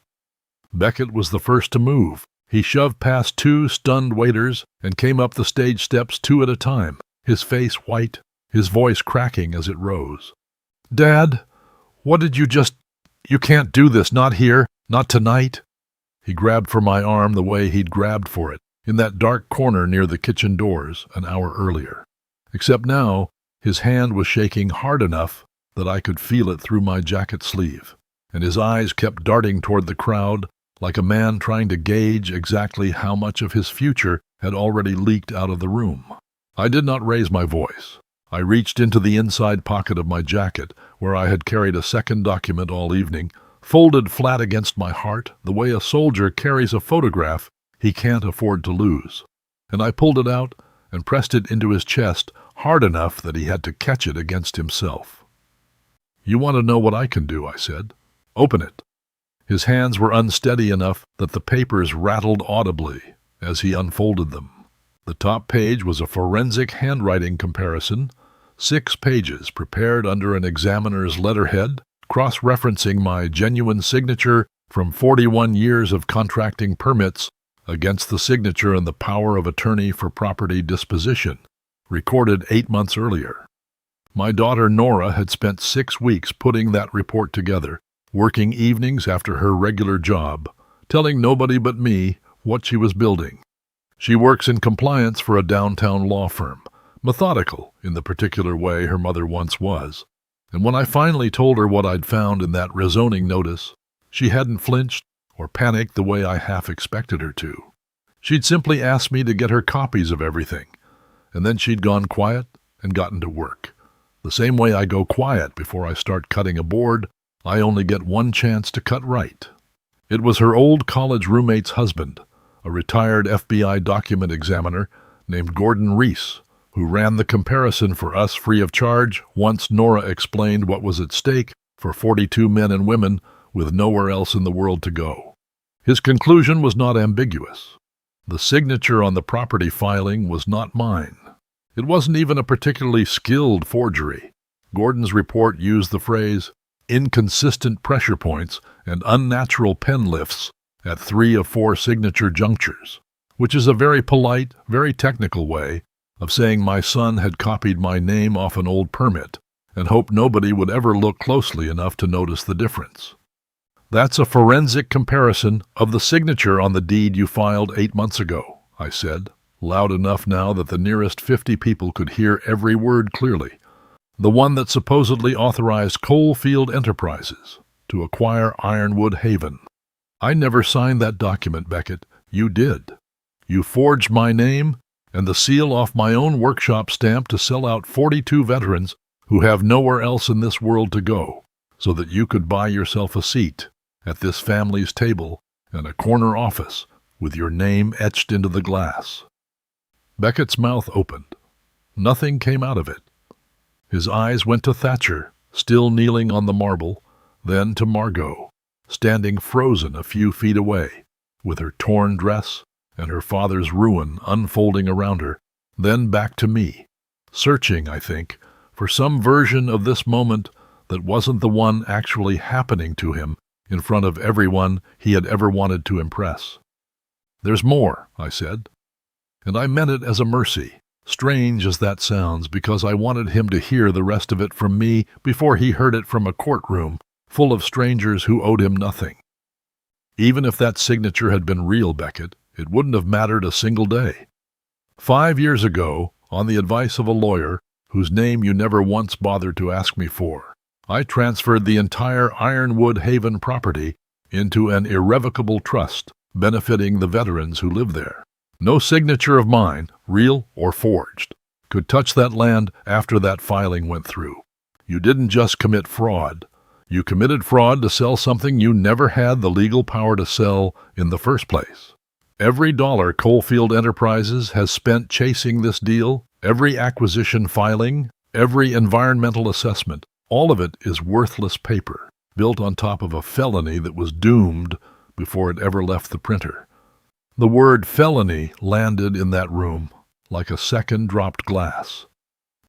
Beckett was the first to move. He shoved past 2 stunned waiters and came up the stage steps 2 at a time, his face white, his voice cracking as it rose. "Dad, what did you just... You can't do this, not here, not tonight." He grabbed for my arm the way he'd grabbed for it in that dark corner near the kitchen doors an hour earlier. Except now, his hand was shaking hard enough that I could feel it through my jacket sleeve, and his eyes kept darting toward the crowd like a man trying to gauge exactly how much of his future had already leaked out of the room. I did not raise my voice. I reached into the inside pocket of my jacket, where I had carried a second document all evening, folded flat against my heart the way a soldier carries a photograph he can't afford to lose, and I pulled it out and pressed it into his chest hard enough that he had to catch it against himself. "You want to know what I can do," I said. "Open it." His hands were unsteady enough that the papers rattled audibly as he unfolded them. The top page was a forensic handwriting comparison, 6 pages prepared under an examiner's letterhead, cross-referencing my genuine signature from 41 years of contracting permits against the signature and the power of attorney for property disposition, recorded 8 months earlier. My daughter Nora had spent 6 weeks putting that report together, working evenings after her regular job, telling nobody but me what she was building. She works in compliance for a downtown law firm, methodical in the particular way her mother once was. And when I finally told her what I'd found in that rezoning notice, she hadn't flinched or panicked the way I half expected her to. She'd simply asked me to get her copies of everything, and then she'd gone quiet and gotten to work. The same way I go quiet before I start cutting a board, I only get one chance to cut right. It was her old college roommate's husband, a retired FBI document examiner named Gordon Reese, who ran the comparison for us free of charge once Nora explained what was at stake for 42 men and women with nowhere else in the world to go. His conclusion was not ambiguous. The signature on the property filing was not mine. It wasn't even a particularly skilled forgery. Gordon's report used the phrase inconsistent pressure points and unnatural pen lifts at 3 of 4 signature junctures, which is a very polite, very technical way of saying my son had copied my name off an old permit and hoped nobody would ever look closely enough to notice the difference. "That's a forensic comparison of the signature on the deed you filed 8 months ago," I said, loud enough now that the nearest 50 people could hear every word clearly. "The one that supposedly authorized Coalfield Enterprises to acquire Ironwood Haven. I never signed that document, Beckett. You did. You forged my name and the seal off my own workshop stamp to sell out 42 veterans who have nowhere else in this world to go, so that you could buy yourself a seat at this family's table and a corner office with your name etched into the glass." Beckett's mouth opened. Nothing came out of it. His eyes went to Thatcher, still kneeling on the marble, then to Margot, standing frozen a few feet away, with her torn dress and her father's ruin unfolding around her, then back to me, searching, I think, for some version of this moment that wasn't the one actually happening to him in front of everyone he had ever wanted to impress. "There's more," I said, and I meant it as a mercy, strange as that sounds, because I wanted him to hear the rest of it from me before he heard it from a courtroom full of strangers who owed him nothing. Even if that signature had been real, Beckett, it wouldn't have mattered a single day. 5 years ago, on the advice of a lawyer, whose name you never once bothered to ask me for, I transferred the entire Ironwood Haven property into an irrevocable trust benefiting the veterans who live there. No signature of mine, real or forged, could touch that land after that filing went through. You didn't just commit fraud. You committed fraud to sell something you never had the legal power to sell in the first place. Every dollar Coalfield Enterprises has spent chasing this deal, every acquisition filing, every environmental assessment, all of it is worthless paper, built on top of a felony that was doomed before it ever left the printer. The word felony landed in that room like a second dropped glass.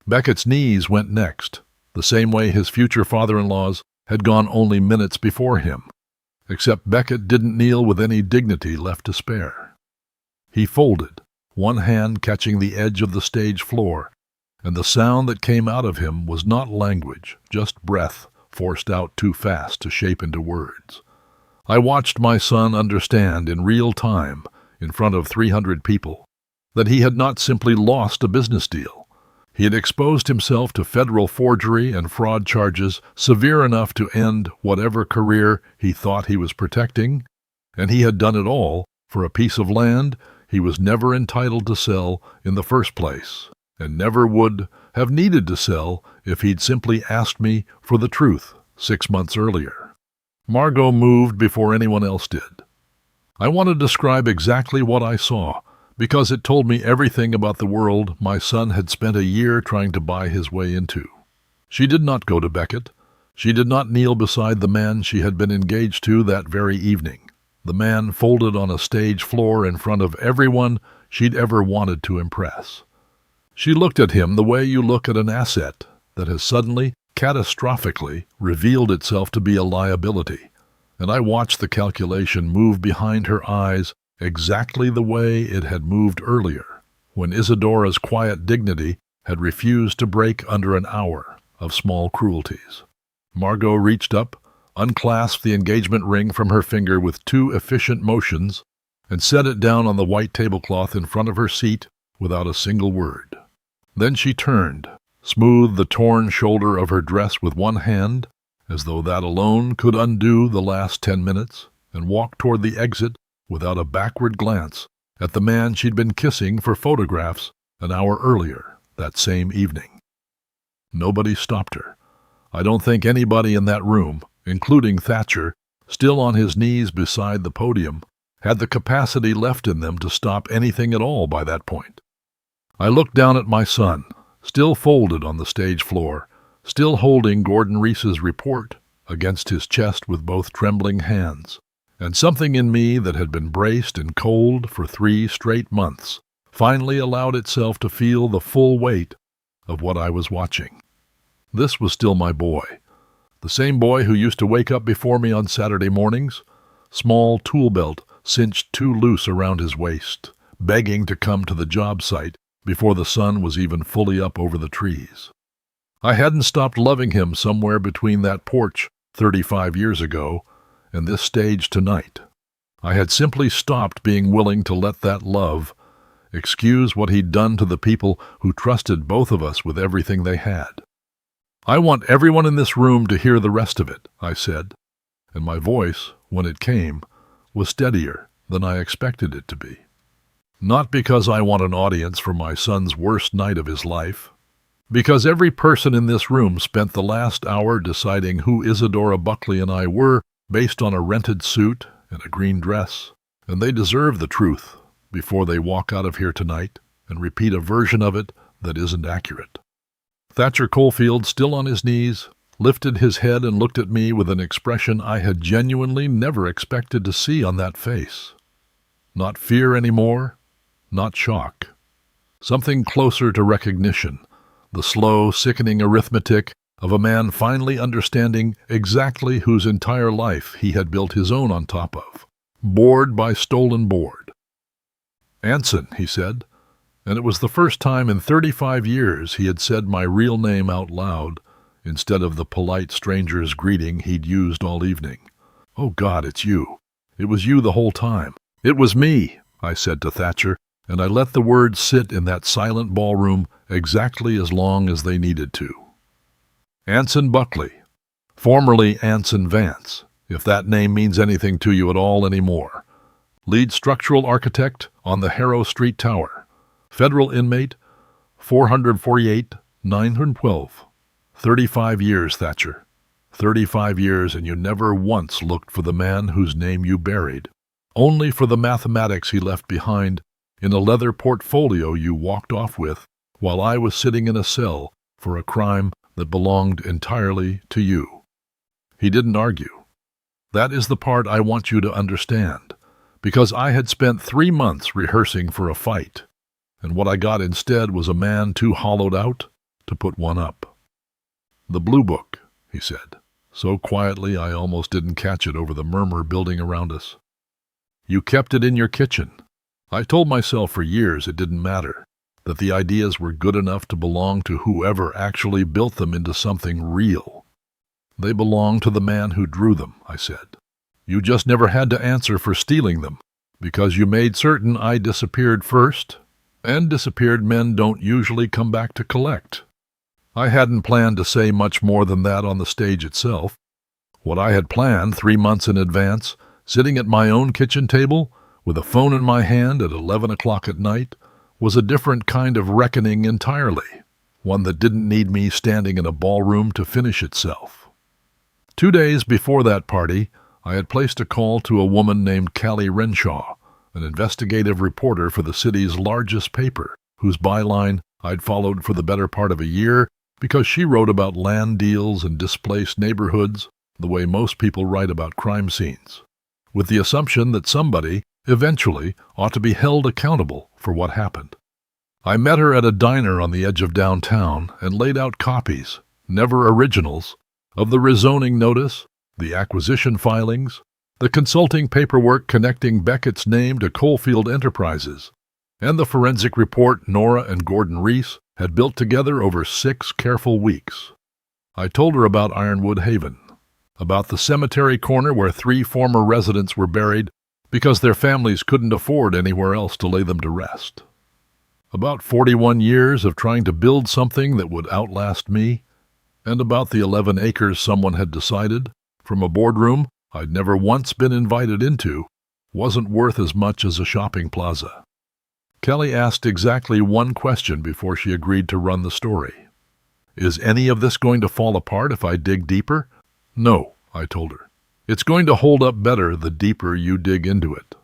Beckett's knees went next, the same way his future father-in-law's had gone only minutes before him, except Beckett didn't kneel with any dignity left to spare. He folded, one hand catching the edge of the stage floor, and the sound that came out of him was not language, just breath forced out too fast to shape into words. I watched my son understand in real time, in front of 300 people, that he had not simply lost a business deal. He had exposed himself to federal forgery and fraud charges severe enough to end whatever career he thought he was protecting, and he had done it all for a piece of land he was never entitled to sell in the first place, and never would have needed to sell if he'd simply asked me for the truth 6 months earlier. Margot moved before anyone else did. I want to describe exactly what I saw, because it told me everything about the world my son had spent a year trying to buy his way into. She did not go to Beckett. She did not kneel beside the man she had been engaged to that very evening, the man folded on a stage floor in front of everyone she'd ever wanted to impress. She looked at him the way you look at an asset that has suddenly, catastrophically, revealed itself to be a liability, and I watched the calculation move behind her eyes exactly the way it had moved earlier, when Isadora's quiet dignity had refused to break under an hour of small cruelties. Margot reached up, unclasped the engagement ring from her finger with 2 efficient motions, and set it down on the white tablecloth in front of her seat without a single word. Then she turned, smoothed the torn shoulder of her dress with one hand, as though that alone could undo the last 10 minutes, and walked toward the exit without a backward glance at the man she'd been kissing for photographs an hour earlier that same evening. Nobody stopped her. I don't think anybody in that room, including Thatcher, still on his knees beside the podium, had the capacity left in them to stop anything at all by that point. I looked down at my son, still folded on the stage floor, still holding Gordon Reese's report against his chest with both trembling hands, and something in me that had been braced and cold for 3 straight months finally allowed itself to feel the full weight of what I was watching. This was still my boy, the same boy who used to wake up before me on Saturday mornings, small tool belt cinched too loose around his waist, begging to come to the job site before the sun was even fully up over the trees. I hadn't stopped loving him somewhere between that porch 35 years ago and this stage tonight. I had simply stopped being willing to let that love excuse what he'd done to the people who trusted both of us with everything they had. I want everyone in this room to hear the rest of it, I said, and my voice, when it came, was steadier than I expected it to be. Not because I want an audience for my son's worst night of his life, because every person in this room spent the last hour deciding who Isadora Buckley and I were based on a rented suit and a green dress, and they deserve the truth before they walk out of here tonight and repeat a version of it that isn't accurate. Thatcher Coalfield, still on his knees, lifted his head and looked at me with an expression I had genuinely never expected to see on that face. Not fear anymore, not shock. Something closer to recognition, the slow, sickening arithmetic of a man finally understanding exactly whose entire life he had built his own on top of, board by stolen board. "Anson," he said, and it was the first time in 35 years he had said my real name out loud instead of the polite stranger's greeting he'd used all evening. "Oh, God, it's you. It was you the whole time. It was me," I said to Thatcher, and I let the words sit in that silent ballroom exactly as long as they needed to. Anson Buckley, formerly Anson Vance, if that name means anything to you at all anymore. Lead structural architect on the Harrow Street Tower. Federal inmate, 448-912. 35 years, Thatcher. 35 years, and you never once looked for the man whose name you buried, only for the mathematics he left behind in a leather portfolio you walked off with while I was sitting in a cell for a crime that belonged entirely to you. He didn't argue. That is the part I want you to understand, because I had spent 3 months rehearsing for a fight, and what I got instead was a man too hollowed out to put one up. "The Blue Book," he said, so quietly I almost didn't catch it over the murmur building around us. "You kept it in your kitchen. I told myself for years it didn't matter, that the ideas were good enough to belong to whoever actually built them into something real. They belonged to the man who drew them," I said. "You just never had to answer for stealing them, because you made certain I disappeared first, and disappeared men don't usually come back to collect." I hadn't planned to say much more than that on the stage itself. What I had planned 3 months in advance, sitting at my own kitchen table, with a phone in my hand at 11 o'clock at night, was a different kind of reckoning entirely, one that didn't need me standing in a ballroom to finish itself. 2 days before that party, I had placed a call to a woman named Callie Renshaw, an investigative reporter for the city's largest paper, whose byline I'd followed for the better part of a year because she wrote about land deals and displaced neighborhoods the way most people write about crime scenes, with the assumption that somebody, eventually, ought to be held accountable for what happened. I met her at a diner on the edge of downtown and laid out copies, never originals, of the rezoning notice, the acquisition filings, the consulting paperwork connecting Beckett's name to Coalfield Enterprises, and the forensic report Nora and Gordon Reese had built together over 6 careful weeks. I told her about Ironwood Haven, about the cemetery corner where 3 former residents were buried because their families couldn't afford anywhere else to lay them to rest, about 41 years of trying to build something that would outlast me, and about the 11 acres someone had decided, from a boardroom I'd never once been invited into, wasn't worth as much as a shopping plaza. Kelly asked exactly one question before she agreed to run the story. "Is any of this going to fall apart if I dig deeper?" "No," I told her. "It's going to hold up better the deeper you dig into it."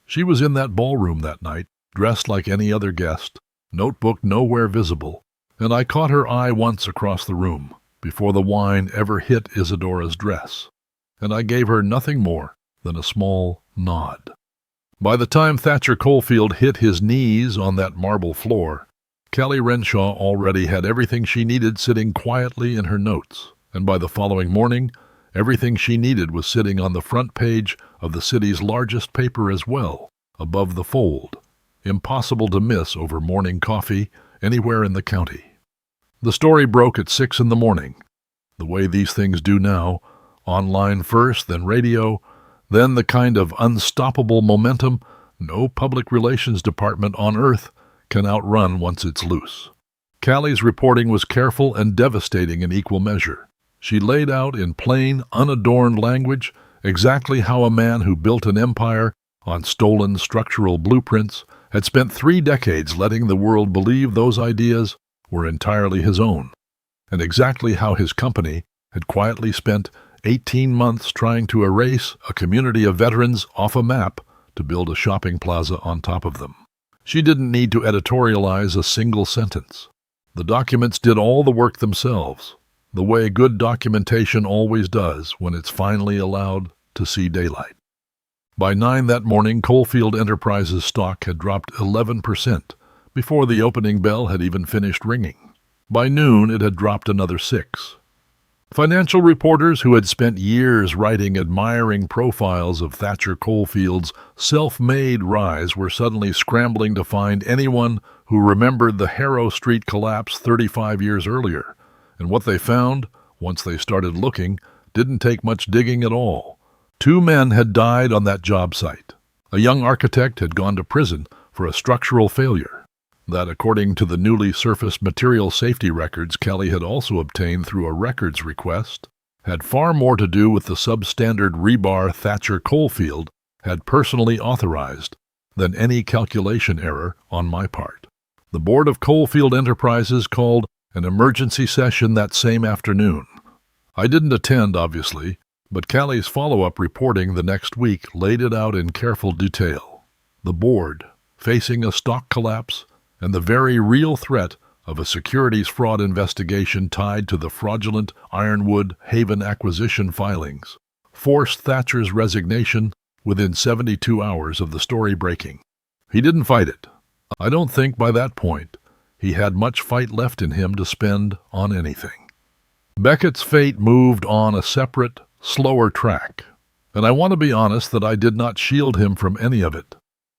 She was in that ballroom that night, dressed like any other guest, notebook nowhere visible, and I caught her eye once across the room, before the wine ever hit Isadora's dress, and I gave her nothing more than a small nod. By the time Thatcher Coalfield hit his knees on that marble floor, Kelly Renshaw already had everything she needed sitting quietly in her notes, and by the following morning, everything she needed was sitting on the front page of the city's largest paper as well, above the fold, impossible to miss over morning coffee anywhere in the county. The story broke at 6 in the morning, the way these things do now, online first, then radio, then the kind of unstoppable momentum no public relations department on Earth can outrun once it's loose. Callie's reporting was careful and devastating in equal measure. She laid out in plain, unadorned language exactly how a man who built an empire on stolen structural blueprints had spent 3 decades letting the world believe those ideas were entirely his own, and exactly how his company had quietly spent 18 months trying to erase a community of veterans off a map to build a shopping plaza on top of them. She didn't need to editorialize a single sentence. The documents did all the work themselves, the way good documentation always does when it's finally allowed to see daylight. By 9 that morning, Coalfield Enterprises stock had dropped 11% before the opening bell had even finished ringing. By noon, it had dropped another 6%. Financial reporters who had spent years writing admiring profiles of Thatcher Coalfield's self-made rise were suddenly scrambling to find anyone who remembered the Harrow Street collapse 35 years earlier, and what they found, once they started looking, didn't take much digging at all. 2 men had died on that job site. A young architect had gone to prison for a structural failure that, according to the newly surfaced material safety records Kelly had also obtained through a records request, had far more to do with the substandard rebar Thatcher Coalfield had personally authorized than any calculation error on my part. The board of Coalfield Enterprises called an emergency session that same afternoon. I didn't attend, obviously, but Callie's follow-up reporting the next week laid it out in careful detail. The board, facing a stock collapse and the very real threat of a securities fraud investigation tied to the fraudulent Ironwood Haven acquisition filings, forced Thatcher's resignation within 72 hours of the story breaking. He didn't fight it. I don't think by that point he had much fight left in him to spend on anything. Beckett's fate moved on a separate, slower track, and I want to be honest that I did not shield him from any of it,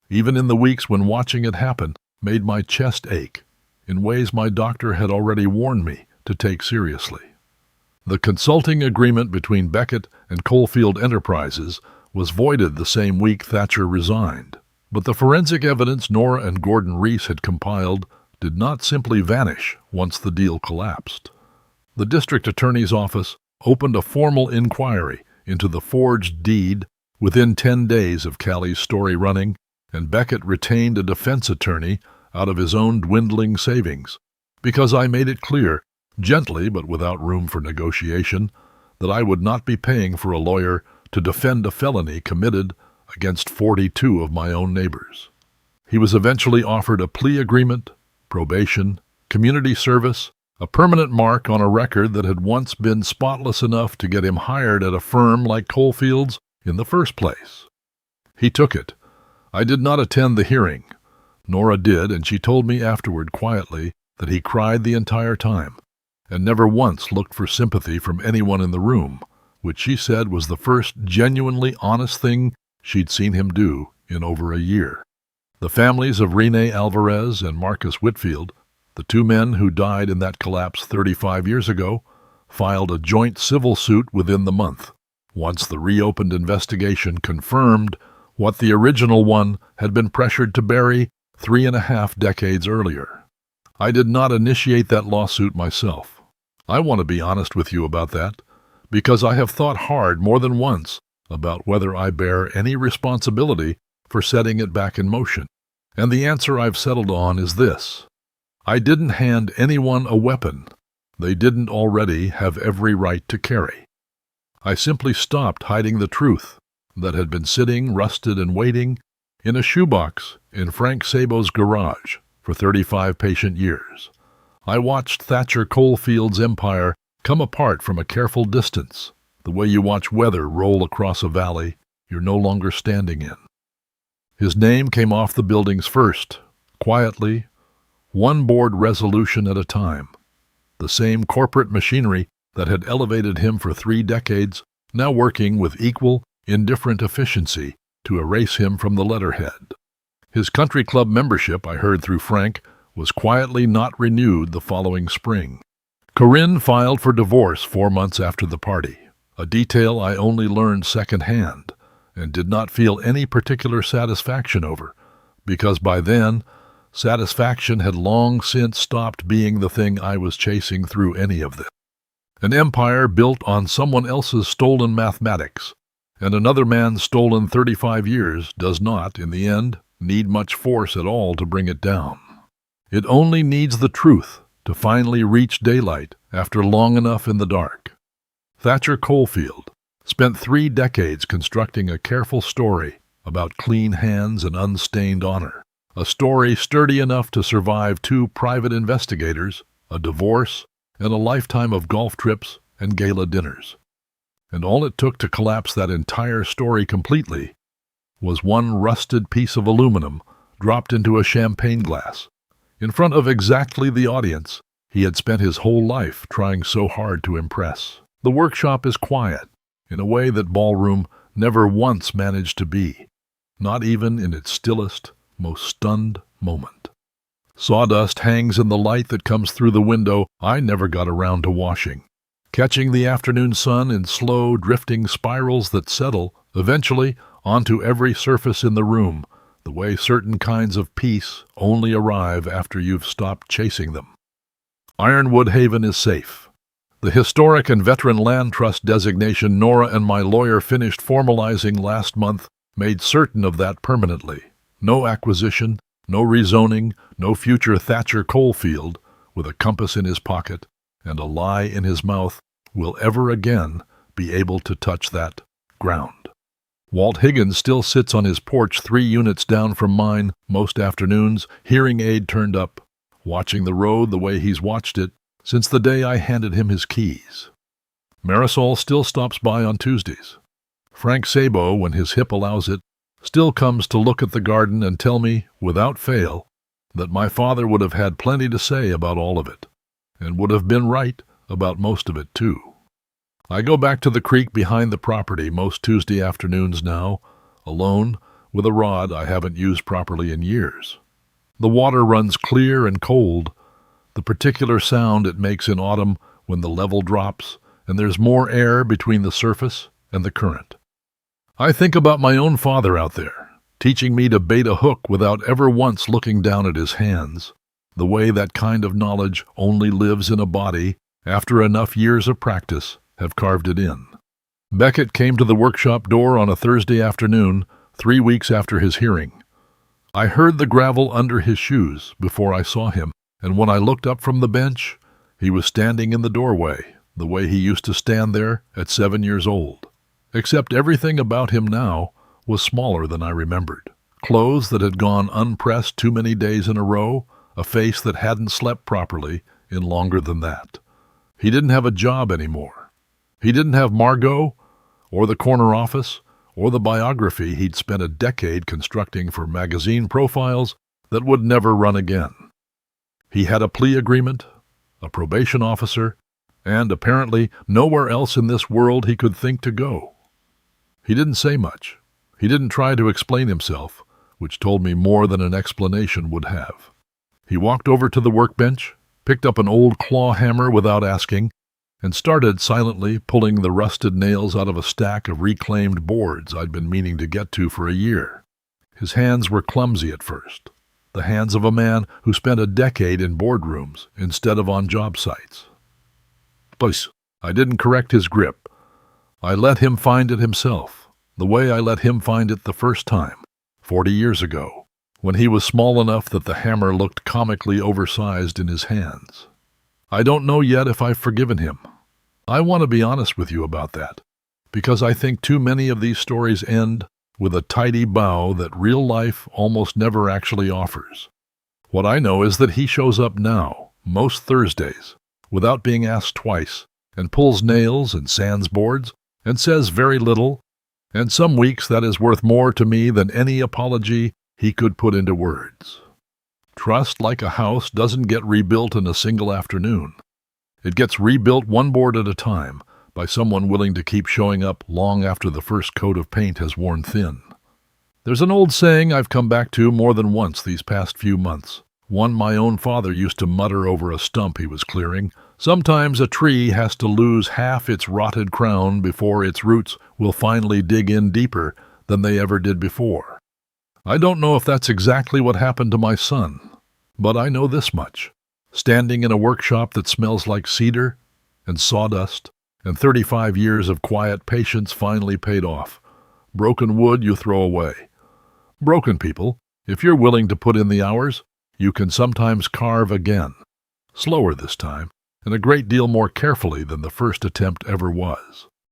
even in the weeks when watching it happen made my chest ache in ways my doctor had already warned me to take seriously. The consulting agreement between Beckett and Coalfield Enterprises was voided the same week Thatcher resigned, but the forensic evidence Nora and Gordon Reese had compiled did not simply vanish once the deal collapsed. The district attorney's office opened a formal inquiry into the forged deed within 10 days of Callie's story running, and Beckett retained a defense attorney out of his own dwindling savings, because I made it clear, gently but without room for negotiation, that I would not be paying for a lawyer to defend a felony committed against 42 of my own neighbors. He was eventually offered a plea agreement, probation, community service, a permanent mark on a record that had once been spotless enough to get him hired at a firm like Coalfield's in the first place. He took it. I did not attend the hearing. Nora did, and she told me afterward quietly that he cried the entire time, and never once looked for sympathy from anyone in the room, which she said was the first genuinely honest thing she'd seen him do in over a year. The families of Rene Alvarez and Marcus Whitfield, the two men who died in that collapse 35 years ago, filed a joint civil suit within the month, once the reopened investigation confirmed what the original one had been pressured to bury 3.5 decades earlier. I did not initiate that lawsuit myself. I want to be honest with you about that, because I have thought hard more than once about whether I bear any responsibility for setting it back in motion. And the answer I've settled on is this. I didn't hand anyone a weapon they didn't already have every right to carry. I simply stopped hiding the truth that had been sitting rusted and waiting in a shoebox in Frank Sabo's garage for 35 patient years. I watched Thatcher Coalfield's empire come apart from a careful distance, the way you watch weather roll across a valley you're no longer standing in. His name came off the buildings first, quietly, one board resolution at a time. The same corporate machinery that had elevated him for 3 decades, now working with equal, indifferent efficiency to erase him from the letterhead. His country club membership, I heard through Frank, was quietly not renewed the following spring. Corinne filed for divorce 4 months after the party, a detail I only learned secondhand and did not feel any particular satisfaction over, because by then, satisfaction had long since stopped being the thing I was chasing through any of this. An empire built on someone else's stolen mathematics and another man's stolen 35 years does not, in the end, need much force at all to bring it down. It only needs the truth to finally reach daylight after long enough in the dark. Thatcher Coalfield spent 3 decades constructing a careful story about clean hands and unstained honor, a story sturdy enough to survive 2 private investigators, a divorce, and a lifetime of golf trips and gala dinners. And all it took to collapse that entire story completely was one rusted piece of aluminum dropped into a champagne glass, in front of exactly the audience he had spent his whole life trying so hard to impress. The workshop is quiet, in a way that ballroom never once managed to be, not even in its stillest, most stunned moment. Sawdust hangs in the light that comes through the window I never got around to washing, catching the afternoon sun in slow, drifting spirals that settle, eventually, onto every surface in the room, the way certain kinds of peace only arrive after you've stopped chasing them. Ironwood Haven is safe. The Historic and Veteran Land Trust designation Nora and my lawyer finished formalizing last month made certain of that permanently. No acquisition, no rezoning, no future Thatcher Coalfield, with a compass in his pocket and a lie in his mouth, will ever again be able to touch that ground. Walt Higgins still sits on his porch 3 units down from mine most afternoons, hearing aid turned up, watching the road the way he's watched it since the day I handed him his keys. Marisol still stops by on Tuesdays. Frank Sabo, when his hip allows it, still comes to look at the garden and tell me, without fail, that my father would have had plenty to say about all of it, and would have been right about most of it, too. I go back to the creek behind the property most Tuesday afternoons now, alone, with a rod I haven't used properly in years. The water runs clear and cold, the particular sound it makes in autumn when the level drops and there's more air between the surface and the current. I think about my own father out there, teaching me to bait a hook without ever once looking down at his hands, the way that kind of knowledge only lives in a body after enough years of practice have carved it in. Beckett came to the workshop door on a Thursday afternoon, 3 weeks after his hearing. I heard the gravel under his shoes before I saw him, and when I looked up from the bench, he was standing in the doorway, the way he used to stand there at 7 years old. Except everything about him now was smaller than I remembered. Clothes that had gone unpressed too many days in a row, a face that hadn't slept properly in longer than that. He didn't have a job anymore. He didn't have Margot, or the corner office, or the biography he'd spent a decade constructing for magazine profiles that would never run again. He had a plea agreement, a probation officer, and apparently nowhere else in this world he could think to go. He didn't say much. He didn't try to explain himself, which told me more than an explanation would have. He walked over to the workbench, picked up an old claw hammer without asking, and started silently pulling the rusted nails out of a stack of reclaimed boards I'd been meaning to get to for a year. His hands were clumsy at first, the hands of a man who spent a decade in boardrooms instead of on job sites. Please, I didn't correct his grip. I let him find it himself, the way I let him find it the first time, 40 years ago, when he was small enough that the hammer looked comically oversized in his hands. I don't know yet if I've forgiven him. I want to be honest with you about that, because I think too many of these stories end with a tidy bow that real life almost never actually offers. What I know is that he shows up now, most Thursdays, without being asked twice, and pulls nails and sands boards, and says very little, and some weeks that is worth more to me than any apology he could put into words. Trust, like a house, doesn't get rebuilt in a single afternoon. It gets rebuilt one board at a time by someone willing to keep showing up long after the first coat of paint has worn thin. There's an old saying I've come back to more than once these past few months, one my own father used to mutter over a stump he was clearing. Sometimes a tree has to lose half its rotted crown before its roots will finally dig in deeper than they ever did before. I don't know if that's exactly what happened to my son, but I know this much. Standing in a workshop that smells like cedar and sawdust, and 35 years of quiet patience finally paid off. Broken wood you throw away. Broken people, if you're willing to put in the hours, you can sometimes carve again. Slower this time, and a great deal more carefully than the first attempt ever was.